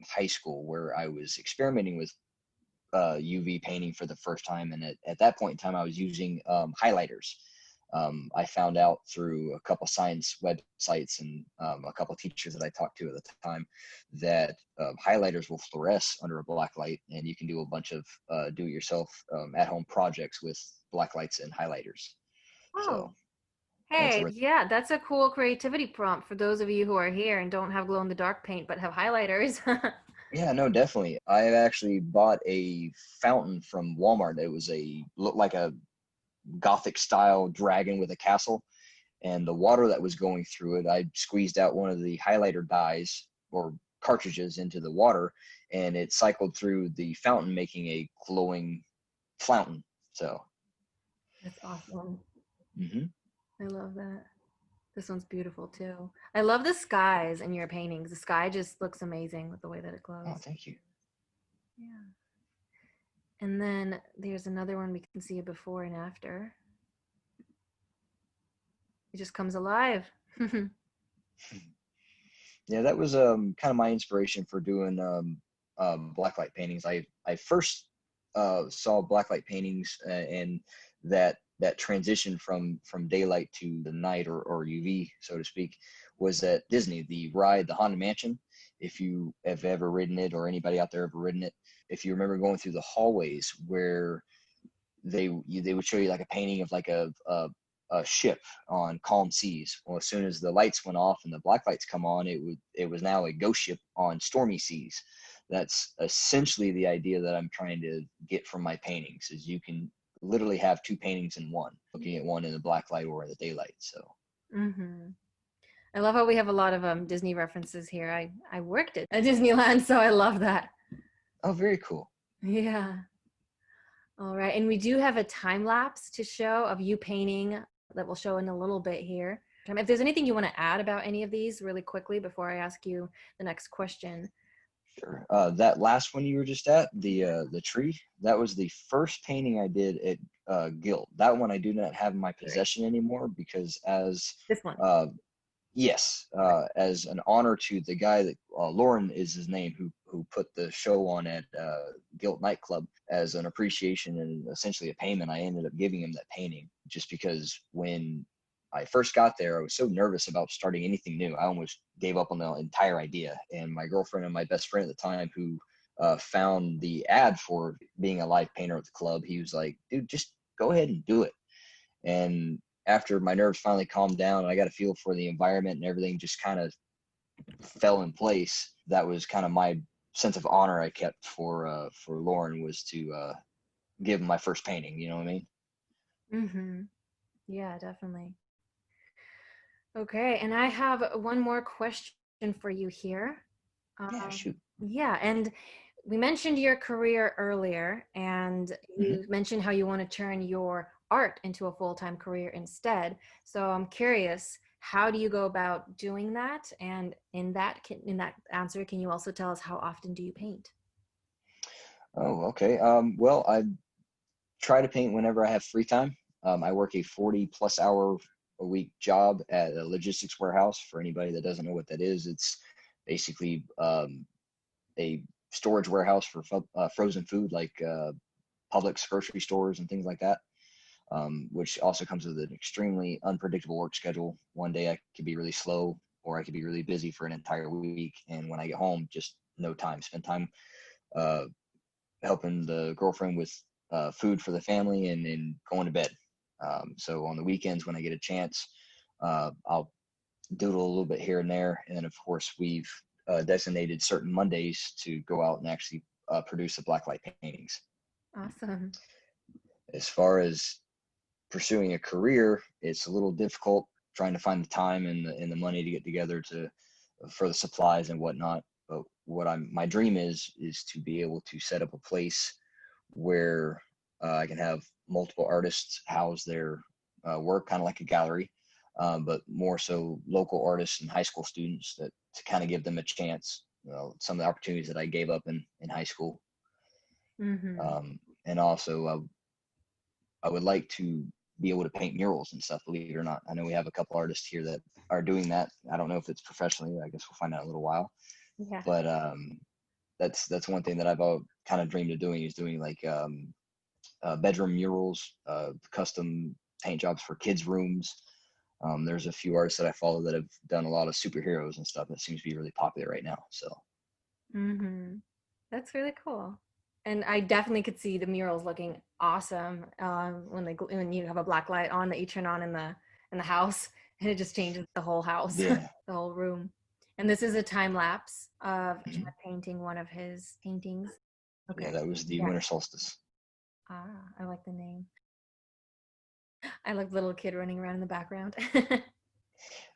high school, where I was experimenting with UV painting for the first time. And at that point in time, I was using highlighters. I found out through a couple science websites and a couple teachers that I talked to at the time that highlighters will fluoresce under a black light, and you can do a bunch of do-it-yourself at-home projects with black lights and highlighters. Oh, So, hey, yeah, that's a cool creativity prompt for those of you who are here and don't have glow-in-the-dark paint but have highlighters. yeah, no, definitely. I actually bought a fountain from Walmart. It was looked like a Gothic style dragon with a castle, and the water that was going through it, I squeezed out one of the highlighter dyes or cartridges into the water, and it cycled through the fountain, making a glowing fountain. So That's awesome. mm-hmm. I love that. This one's beautiful too. I love the skies in your paintings. The sky just looks amazing with the way that it glows. Oh, thank you. Yeah. And then there's another one we can see a before and after. It just comes alive. Yeah, that was kind of my inspiration for doing blacklight paintings. I first saw blacklight paintings and that transition from daylight to the night, or UV, so to speak, was at Disney, the ride, the Haunted Mansion. If you have ever ridden it, or anybody out there ever ridden it, if you remember going through the hallways where they would show you like a painting of like a ship on calm seas. Well, as soon as the lights went off and the black lights come on, it was now a ghost ship on stormy seas. That's essentially the idea that I'm trying to get from my paintings, is you can literally have two paintings in one, looking at one in the black light or in the daylight. So I love how we have a lot of Disney references here. I worked at Disneyland, so I love that. Oh, very cool. Yeah. All right, and we do have a time lapse to show of you painting that we'll show in a little bit here. If there's anything you want to add about any of these really quickly before I ask you the next question. Sure. That last one you were just at, the tree, that was the first painting I did at Guild. That one I do not have in my possession anymore, because as this one. Yes, as an honor to the guy that Lauren is his name, who put the show on at Guild Nightclub, as an appreciation and essentially a payment, I ended up giving him that painting, just because when I first got there, I was so nervous about starting anything new. I almost gave up on the entire idea. And my girlfriend and my best friend at the time, who found the ad for being a live painter at the club, he was like, dude, just go ahead and do it. And after my nerves finally calmed down and I got a feel for the environment and everything just kind of fell in place, that was kind of my sense of honor I kept for Lauren, was to give him my first painting. You know what I mean? Yeah, definitely. Okay, and I have one more question for you here. Yeah, shoot. Yeah, and we mentioned your career earlier, and you mentioned how you want to turn your art into a full-time career instead. So I'm curious, how do you go about doing that? And in that answer, can you also tell us how often do you paint? Oh, okay. Well, I try to paint whenever I have free time. I work a 40+ hour a week job at a logistics warehouse. For anybody that doesn't know what that is, it's basically a storage warehouse for frozen food, like Publix grocery stores and things like that, which also comes with an extremely unpredictable work schedule. One day I could be really slow, or I could be really busy for an entire week. And when I get home, just no time. Spend time helping the girlfriend with food for the family, and going to bed. So on the weekends when I get a chance, I'll doodle a little bit here and there. And then of course we've designated certain Mondays to go out and actually produce the blacklight paintings. Awesome. As far as pursuing a career, it's a little difficult trying to find the time and the money to get together to for the supplies and whatnot. But my dream is to be able to set up a place where I can have multiple artists house their work, kind of like a gallery, but more so local artists and high school students, that to kind of give them a chance. Some of the opportunities that I gave up in high school. And also I would like to be able to paint murals and stuff, believe it or not. I know we have a couple artists here that are doing that. I don't know if it's professionally. I guess we'll find out in a little while. Yeah. But that's one thing that I've kind of dreamed of doing, is doing like bedroom murals, custom paint jobs for kids' rooms. There's a few artists that I follow that have done a lot of superheroes and stuff that seems to be really popular right now. So. That's really cool. And I definitely could see the murals looking awesome when you have a black light on that you turn on in the house, and it just changes the whole house, Yeah. the whole room. And this is a time lapse of Chad painting one of his paintings. Okay. Yeah, that was the winter solstice. I like the name. I like the little kid running around in the background.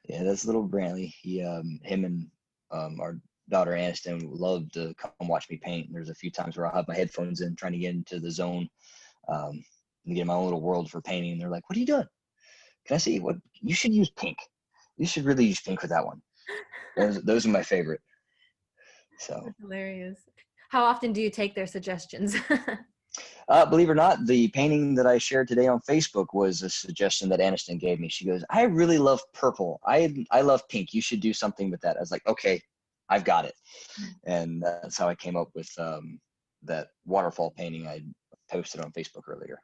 Yeah, that's little Brantley. Him and our daughter Aniston love to come watch me paint. There's a few times where I'll have my headphones in, trying to get into the zone, and get in my own little world for painting. And they're like, "What are you doing? Can I see what you should use? Pink. You should really use pink for that one." Those are my favorite. So That's hilarious. How often do you take their suggestions? Believe it or not, the painting that I shared today on Facebook was a suggestion that Aniston gave me. She goes, "I really love purple. I love pink. You should do something with that." I was like, "Okay, I've got it." And that's how I came up with that waterfall painting I posted on Facebook earlier.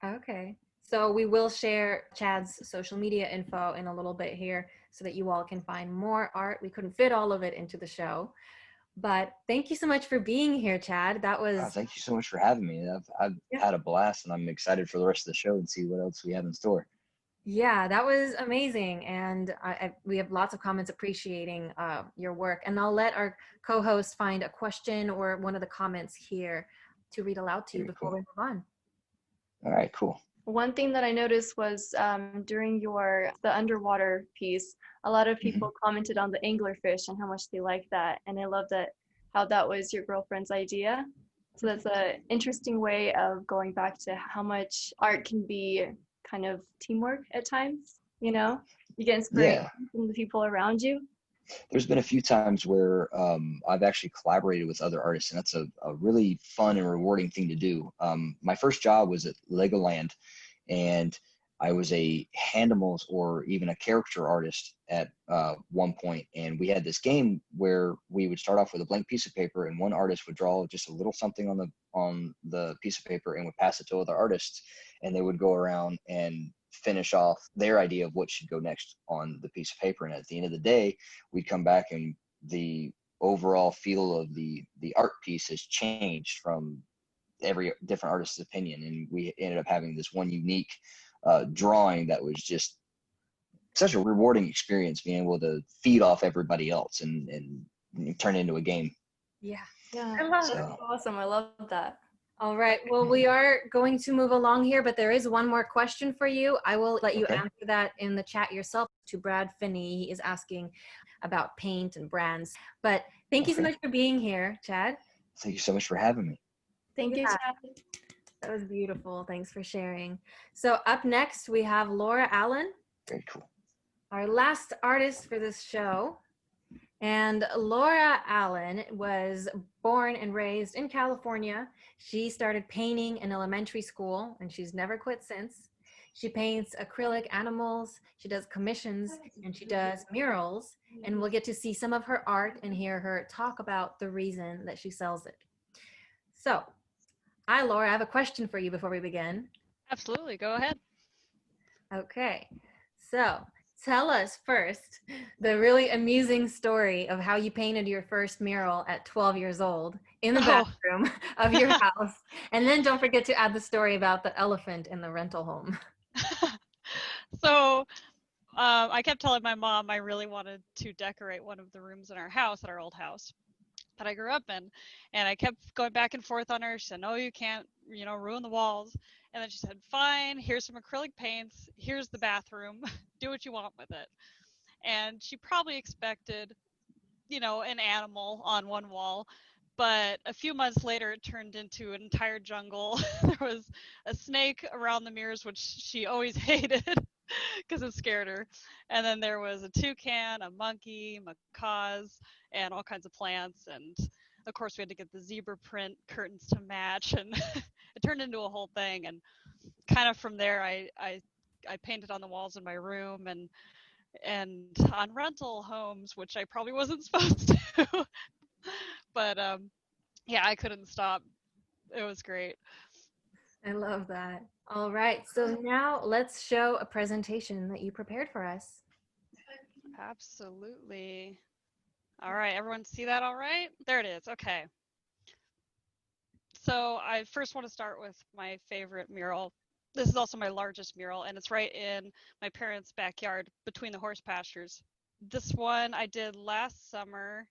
Okay. So we will share Chad's social media info in a little bit here so that you all can find more art. We couldn't fit all of it into the show. But thank you so much for being here, Chad. That was Thank you so much for having me. I've had a blast, and I'm excited for the rest of the show and see what else we have in store. Yeah, that was amazing. And we have lots of comments appreciating your work. And I'll let our co-host find a question or one of the comments here to read aloud to you before we move on. All right, cool. One thing that I noticed was during the underwater piece, a lot of people commented on the anglerfish and how much they like that. And I love how that was your girlfriend's idea. So that's an interesting way of going back to how much art can be kind of teamwork at times. You get inspiration from the people around you. There's been a few times where I've actually collaborated with other artists, and that's a really fun and rewarding thing to do. My first job was at Legoland, and I was a Handimals or even a caricature artist at one point. And we had this game where we would start off with a blank piece of paper, and one artist would draw just a little something on the piece of paper and would pass it to other artists, and they would go around and finish off their idea of what should go next on the piece of paper. And at the end of the day, we'd come back and the overall feel of the art piece has changed from every different artist's opinion. And we ended up having this one unique drawing that was just such a rewarding experience, being able to feed off everybody else and turn it into a game. Yeah. That's awesome. I love that. All right. Well, we are going to move along here, but there is one more question for you. I will let you answer that in the chat yourself to Brad Finney. He is asking about paint and brands. But thank you so much for being here, Chad. Thank you so much for having me. Thank you, Chad. That was beautiful. Thanks for sharing. So up next, we have Laura Allen. Very cool. Our last artist for this show. And Laura Allen was born and raised in California. She started painting in elementary school, and she's never quit since. She paints acrylic animals, she does commissions, and she does murals. And we'll get to see some of her art and hear her talk about the reason that she sells it. So, hi, Laura, I have a question for you before we begin. Absolutely, go ahead. Okay, so tell us first the really amusing story of how you painted your first mural at 12 years old in the bathroom of your house. And then don't forget to add the story about the elephant in the rental home. So I kept telling my mom I really wanted to decorate one of the rooms in our house, at our old house that I grew up in. And I kept going back and forth on her. She said, "No, you can't, ruin the walls." And then she said, "Fine, here's some acrylic paints. Here's the bathroom. Do what you want with it." And she probably expected an animal on one wall. But a few months later, it turned into an entire jungle. There was a snake around the mirrors, which she always hated because it scared her. And then there was a toucan, a monkey, macaws, and all kinds of plants. And of course, we had to get the zebra print curtains to match. And it turned into a whole thing. And kind of from there, I painted on the walls in my room and on rental homes, which I probably wasn't supposed to. But yeah, I couldn't stop. It was great. I love that. All right, so now let's show a presentation that you prepared for us. Absolutely. All right, everyone see that all right? There it is. Okay. So I first want to start with my favorite mural. This is also my largest mural, and it's right in my parents' backyard between the horse pastures. This one I did last summer,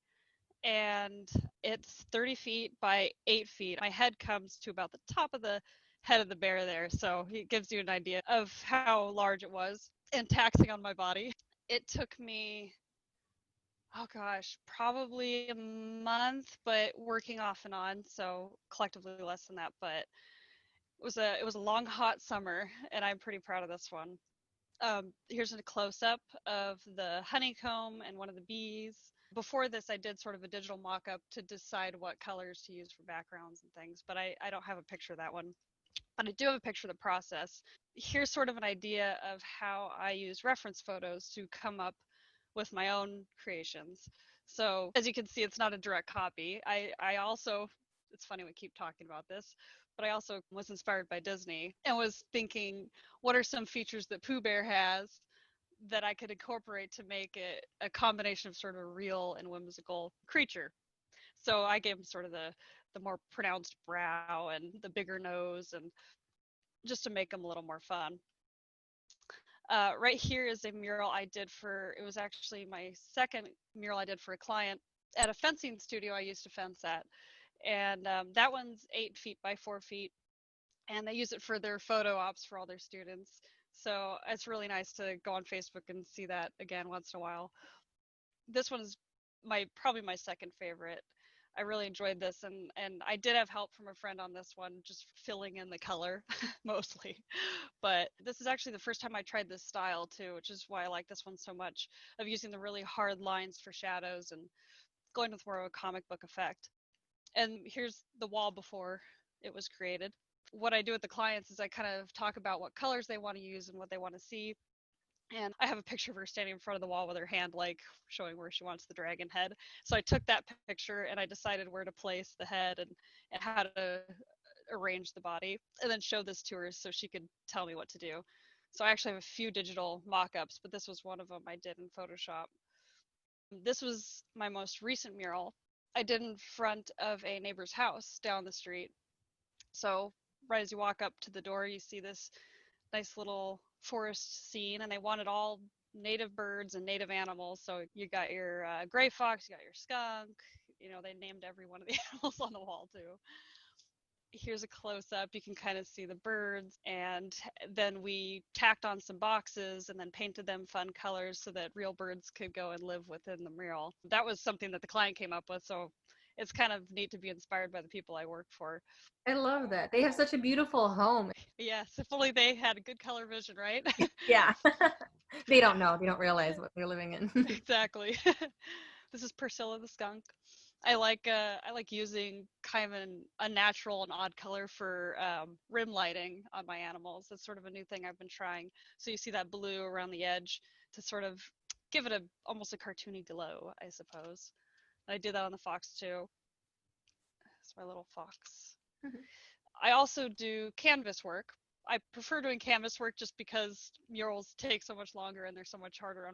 and it's 30 feet by 8 feet. My head comes to about the top of the head of the bear there, so it gives you an idea of how large it was and taxing on my body. It took me, oh gosh, probably a month, but working off and on, so collectively less than that. But it was a long, hot summer, and I'm pretty proud of this one. Here's a close-up of the honeycomb and one of the bees. Before this, I did sort of a digital mock-up to decide what colors to use for backgrounds and things, but I don't have a picture of that one. But I do have a picture of the process. Here's sort of an idea of how I use reference photos to come up with my own creations. So as you can see, it's not a direct copy. I also, it's funny we keep talking about this, but I also was inspired by Disney and was thinking, what are some features that Pooh Bear has that I could incorporate to make it a combination of sort of a real and whimsical creature? So I gave him sort of the more pronounced brow and the bigger nose, and just to make them a little more fun. Right here is a mural I did it was actually my second mural I did for a client at a fencing studio I used to fence at. And that one's 8 feet by 4 feet. And they use it for their photo ops for all their students. So it's really nice to go on Facebook and see that again once in a while. This one is probably my second favorite. I really enjoyed this, and I did have help from a friend on this one, just filling in the color mostly. But this is actually the first time I tried this style too, which is why I like this one so much, of using the really hard lines for shadows and going with more of a comic book effect. And here's the wall before it was created. What I do with the clients is I kind of talk about what colors they want to use and what they want to see. And I have a picture of her standing in front of the wall with her hand like showing where she wants the dragon head. So I took that picture and I decided where to place the head and how to arrange the body, and then show this to her so she could tell me what to do. So I actually have a few digital mock-ups, but this was one of them I did in Photoshop. This was my most recent mural. I did in front of a neighbor's house down the street. So right as you walk up to the door, you see this nice little forest scene, and they wanted all native birds and native animals. So you got your gray fox, you got your skunk. They named every one of the animals on the wall too. Here's a close-up. You can kind of see the birds, and then we tacked on some boxes and then painted them fun colors so that real birds could go and live within the mural. That was something that the client came up with, so it's kind of neat to be inspired by the people I work for. I love that. They have such a beautiful home. Yes, if only they had a good color vision, right? Yeah. They don't know. They don't realize what they're living in. Exactly. This is Priscilla the skunk. I like using kind of an unnatural and odd color for rim lighting on my animals. That's sort of a new thing I've been trying. So you see that blue around the edge to sort of give it almost a cartoony glow, I suppose. I did that on the fox too. It's my little fox. I also do canvas work. I prefer doing canvas work just because murals take so much longer and they're so much harder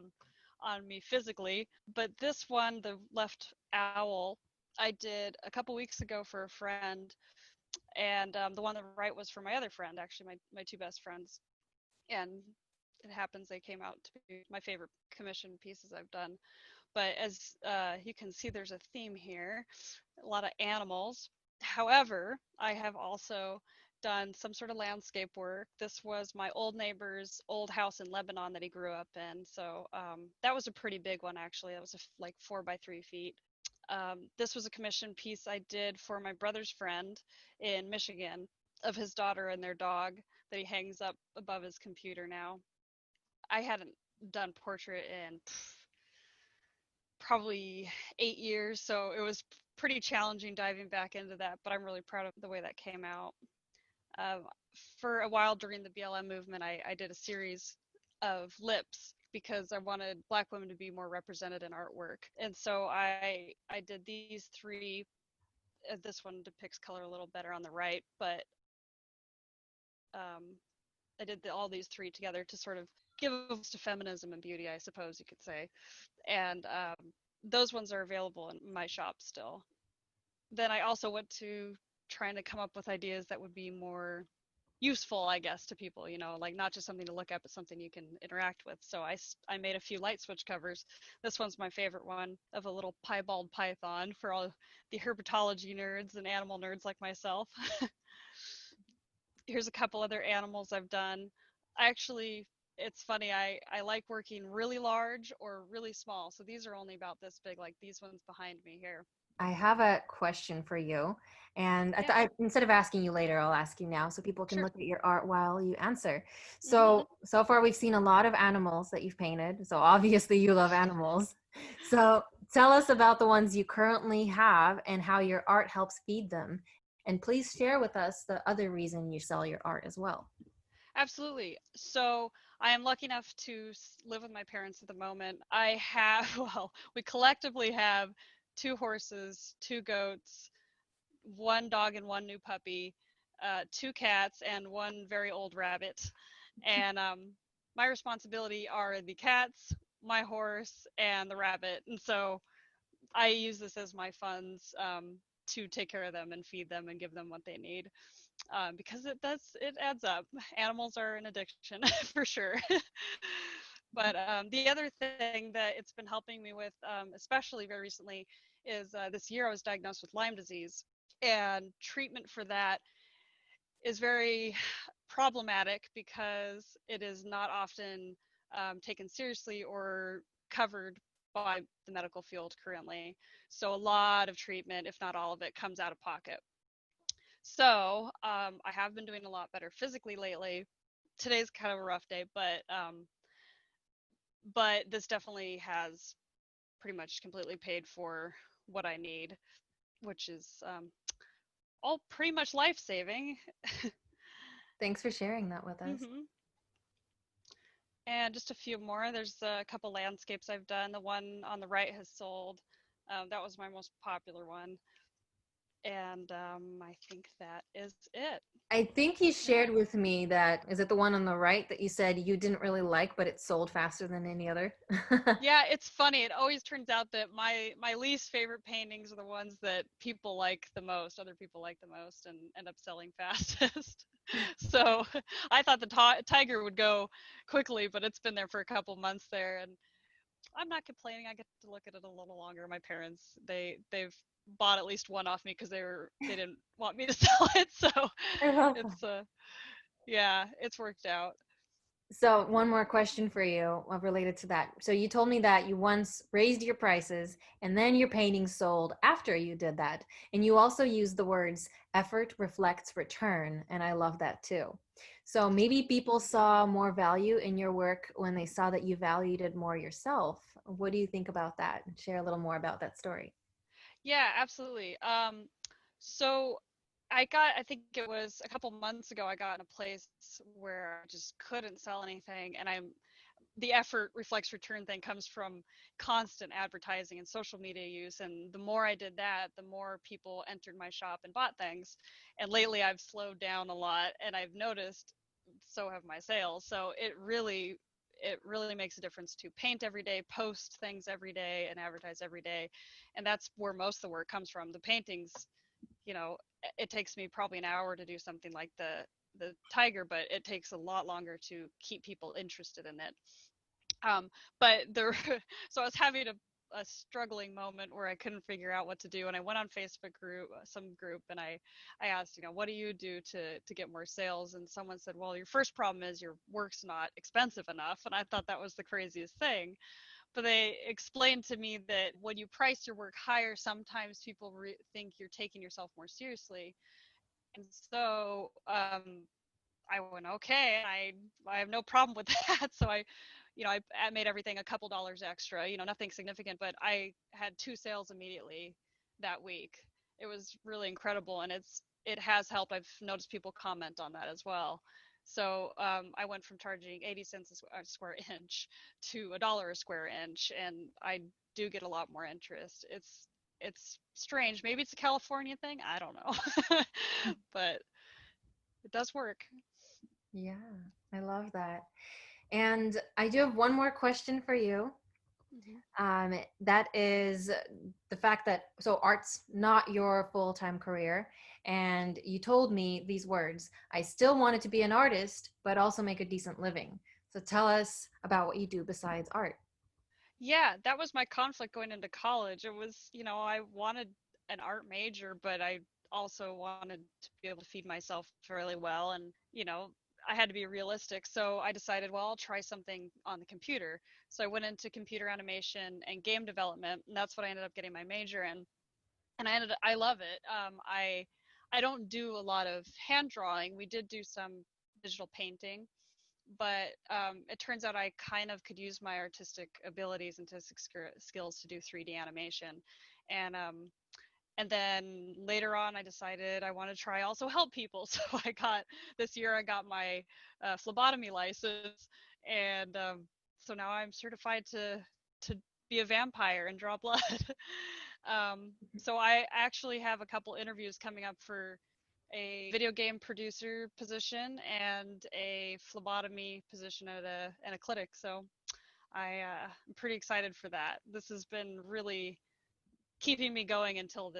on me physically. But this one, the left owl, I did a couple weeks ago for a friend, and the one on the right was for my other friend, actually my two best friends. And it happens they came out to be my favorite commission pieces I've done. But as you can see, there's a theme here, a lot of animals. However, I have also done some sort of landscape work. This was my old neighbor's old house in Lebanon that he grew up in. So that was a pretty big one, actually. That was like 4 by 3 feet. This was a commission piece I did for my brother's friend in Michigan of his daughter and their dog that he hangs up above his computer now. I hadn't done portrait in probably 8 years, so it was pretty challenging diving back into that, but I'm really proud of the way that came out. For a while during the BLM movement, I did a series of lips because I wanted Black women to be more represented in artwork. And so I did these 3. This one depicts color a little better on the right, but I did all these 3 together to sort of give a voice to feminism and beauty, I suppose you could say. And those ones are available in my shop still. Then I also went to trying to come up with ideas that would be more useful, I guess, to people, you know, like not just something to look at, but something you can interact with. So I made a few light switch covers. This one's my favorite one, of a little piebald python for all the herpetology nerds and animal nerds like myself. Here's a couple other animals I've done. It's funny, I like working really large or really small. So these are only about this big, like these ones behind me here. I have a question for you. And Yeah. instead of asking you later, I'll ask you now so people can Sure. look at your art while you answer. So far we've seen a lot of animals that you've painted. So obviously you love animals. So tell us about the ones you currently have and how your art helps feed them. And please share with us the other reason you sell your art as well. Absolutely. So I am lucky enough to live with my parents at the moment. I have, well, we collectively have 2 horses, 2 goats, 1 dog and 1 new puppy, 2 cats, and 1 very old rabbit. And my responsibility are the cats, my horse, and the rabbit. And so I use this as my funds to take care of them and feed them and give them what they need. Because it adds up. Animals are an addiction for sure. But the other thing that it's been helping me with, especially very recently, is this year I was diagnosed with Lyme disease, and treatment for that is very problematic because it is not often taken seriously or covered by the medical field currently. So a lot of treatment, if not all of it, comes out of pocket. So I have been doing a lot better physically lately. Today's kind of a rough day, but this definitely has pretty much completely paid for what I need, which is all pretty much life-saving. Thanks for sharing that with us. And just a few more. There's a couple landscapes I've done. The one on the right has sold. That was my most popular one. And I think that is it. I think you shared with me that, is it the one on the right that you said you didn't really like, but it sold faster than any other? Yeah, it's funny. It always turns out that my least favorite paintings are the ones that people like the most, other people like the most, and end up selling fastest. So I thought the tiger would go quickly, but it's been there for a couple months there, and I'm not complaining. I get to look at it a little longer. My parents, they've bought at least one off me because they didn't want me to sell it. So it's yeah, it's worked out. So one more question for you related to that. So you told me that you once raised your prices and then your paintings sold after you did that. And you also used the words effort reflects return. And I love that too. So maybe people saw more value in your work when they saw that you valued it more yourself. What do you think about that? Share a little more about that story. Yeah, absolutely. So I think it was a couple months ago, I got in a place where I just couldn't sell anything. And the effort reflects return thing comes from constant advertising and social media use. And the more I did that, the more people entered my shop and bought things. And lately I've slowed down a lot, and I've noticed so have my sales. So it really makes a difference to paint every day, post things every day, and advertise every day. And that's where most of the work comes from. The paintings, you know, it takes me probably an hour to do something like the tiger, but it takes a lot longer to keep people interested in it. But so I was having to a struggling moment where I couldn't figure out what to do, and I went on Facebook some group, and I asked, what do you do to get more sales? And someone said, well, your first problem is your work's not expensive enough. And I thought that was the craziest thing. But they explained to me that when you price your work higher, sometimes people think you're taking yourself more seriously. And so I went, okay, I have no problem with that. So I made everything a couple dollars extra, nothing significant, but I had 2 sales immediately that week. It was really incredible, and it has helped. I've noticed people comment on that as well. So I went from charging 80 cents a square inch to $1 a square inch, and I do get a lot more interest. It's strange. Maybe it's a California thing. I don't know, but it does work. Yeah, I love that. And I do have one more question for you. That is the fact that, so art's not your full-time career. And you told me these words: I still wanted to be an artist, but also make a decent living. So tell us about what you do besides art. Yeah, that was my conflict going into college. It was, I wanted an art major, but I also wanted to be able to feed myself fairly well. And, I had to be realistic. So I decided, well, I'll try something on the computer. So I went into computer animation and game development, and that's what I ended up getting my major in. And I love it. I don't do a lot of hand drawing. We did do some digital painting, but it turns out I kind of could use my artistic abilities and artistic skills to do 3D animation. And then later on, I decided I want to try also help people. So this year I got my phlebotomy license, and so now I'm certified to be a vampire and draw blood. So I actually have a couple interviews coming up for a video game producer position and a phlebotomy position at a clinic. So I'm pretty excited for that. This has been really keeping me going until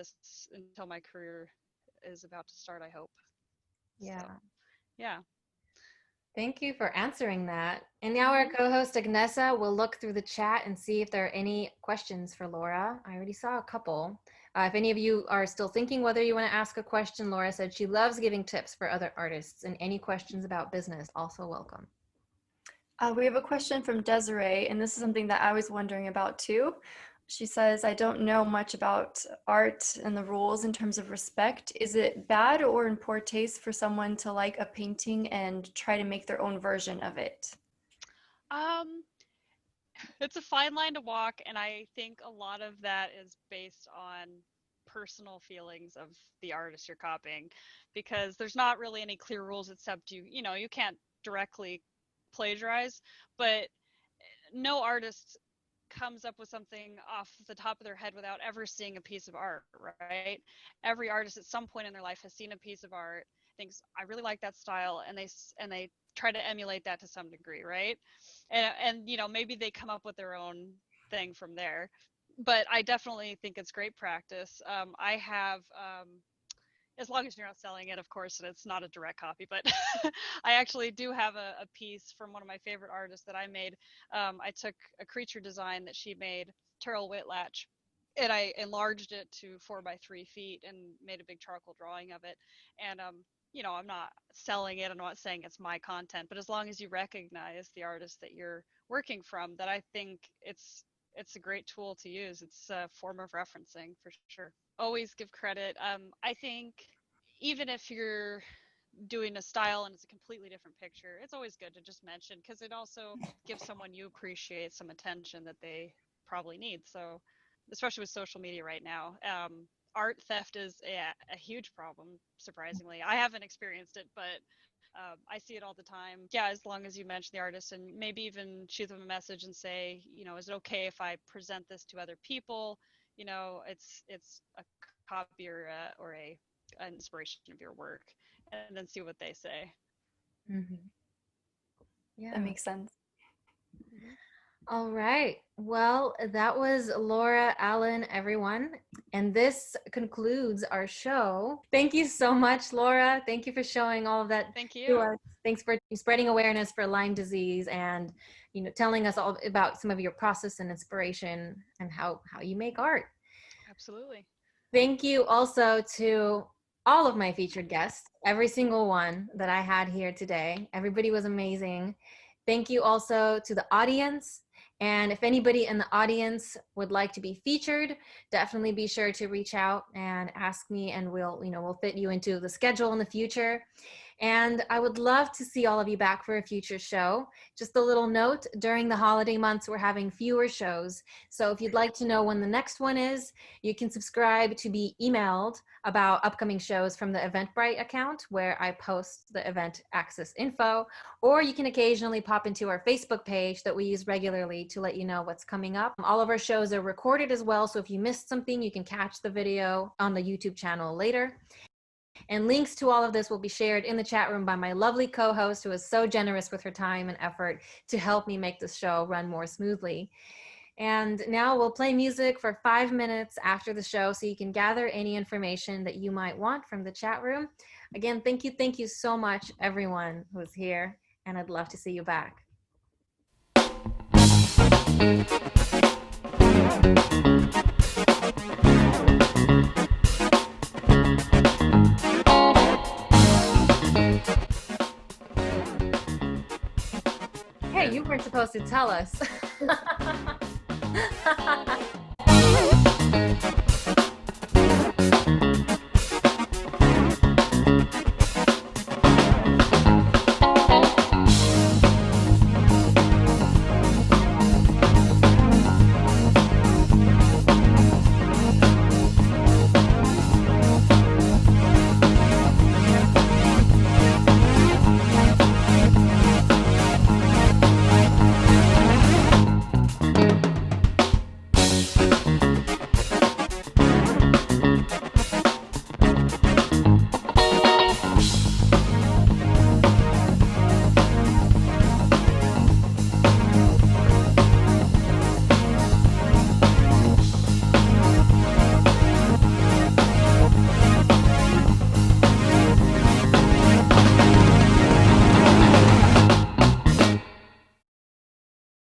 my career is about to start, I hope. Yeah. So, yeah. Thank you for answering that. And now our co-host Agnessa will look through the chat and see if there are any questions for Laura. I already saw a couple. If any of you are still thinking whether you want to ask a question, Laura said she loves giving tips for other artists, and any questions about business also welcome. We have a question from Desiree, and this is something that I was wondering about too. She says, I don't know much about art and the rules in terms of respect. Is it bad or in poor taste for someone to like a painting and try to make their own version of it? It's a fine line to walk, and I think a lot of that is based on personal feelings of the artist you're copying, because there's not really any clear rules except you can't directly plagiarize, but no artist comes up with something off the top of their head without ever seeing a piece of art, right? Every artist at some point in their life has seen a piece of art, thinks, I really like that style, and they try to emulate that to some degree, right? And maybe they come up with their own thing from there. But I definitely think it's great practice. I have as long as you're not selling it, of course, and it's not a direct copy, but I actually do have a piece from one of my favorite artists that I made. I took a creature design that she made, Terrell Whitlatch, and I enlarged it to 4 by 3 feet and made a big charcoal drawing of it. And I'm not selling it. I'm not saying it's my content, but as long as you recognize the artist that you're working from, that I think it's a great tool to use. It's a form of referencing for sure. Always give credit. I think even if you're doing a style and it's a completely different picture, it's always good to just mention, because it also gives someone you appreciate some attention that they probably need. So especially with social media right now, art theft is a huge problem, surprisingly. I haven't experienced it, but I see it all the time. Yeah, as long as you mention the artist and maybe even shoot them a message and say, is it okay if I present this to other people? It's a copy or an inspiration of your work, and then see what they say. Mm-hmm. Yeah, that makes sense. All right. Well, that was Laura Allen, everyone. And this concludes our show. Thank you so much, Laura. Thank you for showing all of that Thank to you. us. Thanks for spreading awareness for Lyme disease and, you know, telling us all about some of your process and inspiration and how you make art. Absolutely. Thank you also to all of my featured guests, every single one that I had here today. Everybody was amazing. Thank you also to the audience. And if anybody in the audience would like to be featured, definitely be sure to reach out and ask me, and we'll fit you into the schedule in the future. And I would love to see all of you back for a future show. Just a little note, during the holiday months, we're having fewer shows. So if you'd like to know when the next one is, you can subscribe to be emailed about upcoming shows from the Eventbrite account, where I post the event access info, or you can occasionally pop into our Facebook page that we use regularly to let you know what's coming up. All of our shows are recorded as well, so if you missed something, you can catch the video on the YouTube channel later. And links to all of this will be shared in the chat room by my lovely co-host, who is so generous with her time and effort to help me make this show run more smoothly. And now we'll play music for 5 minutes after the show so you can gather any information that you might want from the chat room. Again, thank you so much, everyone who's here, and I'd love to see you back. Hey, you weren't supposed to tell us.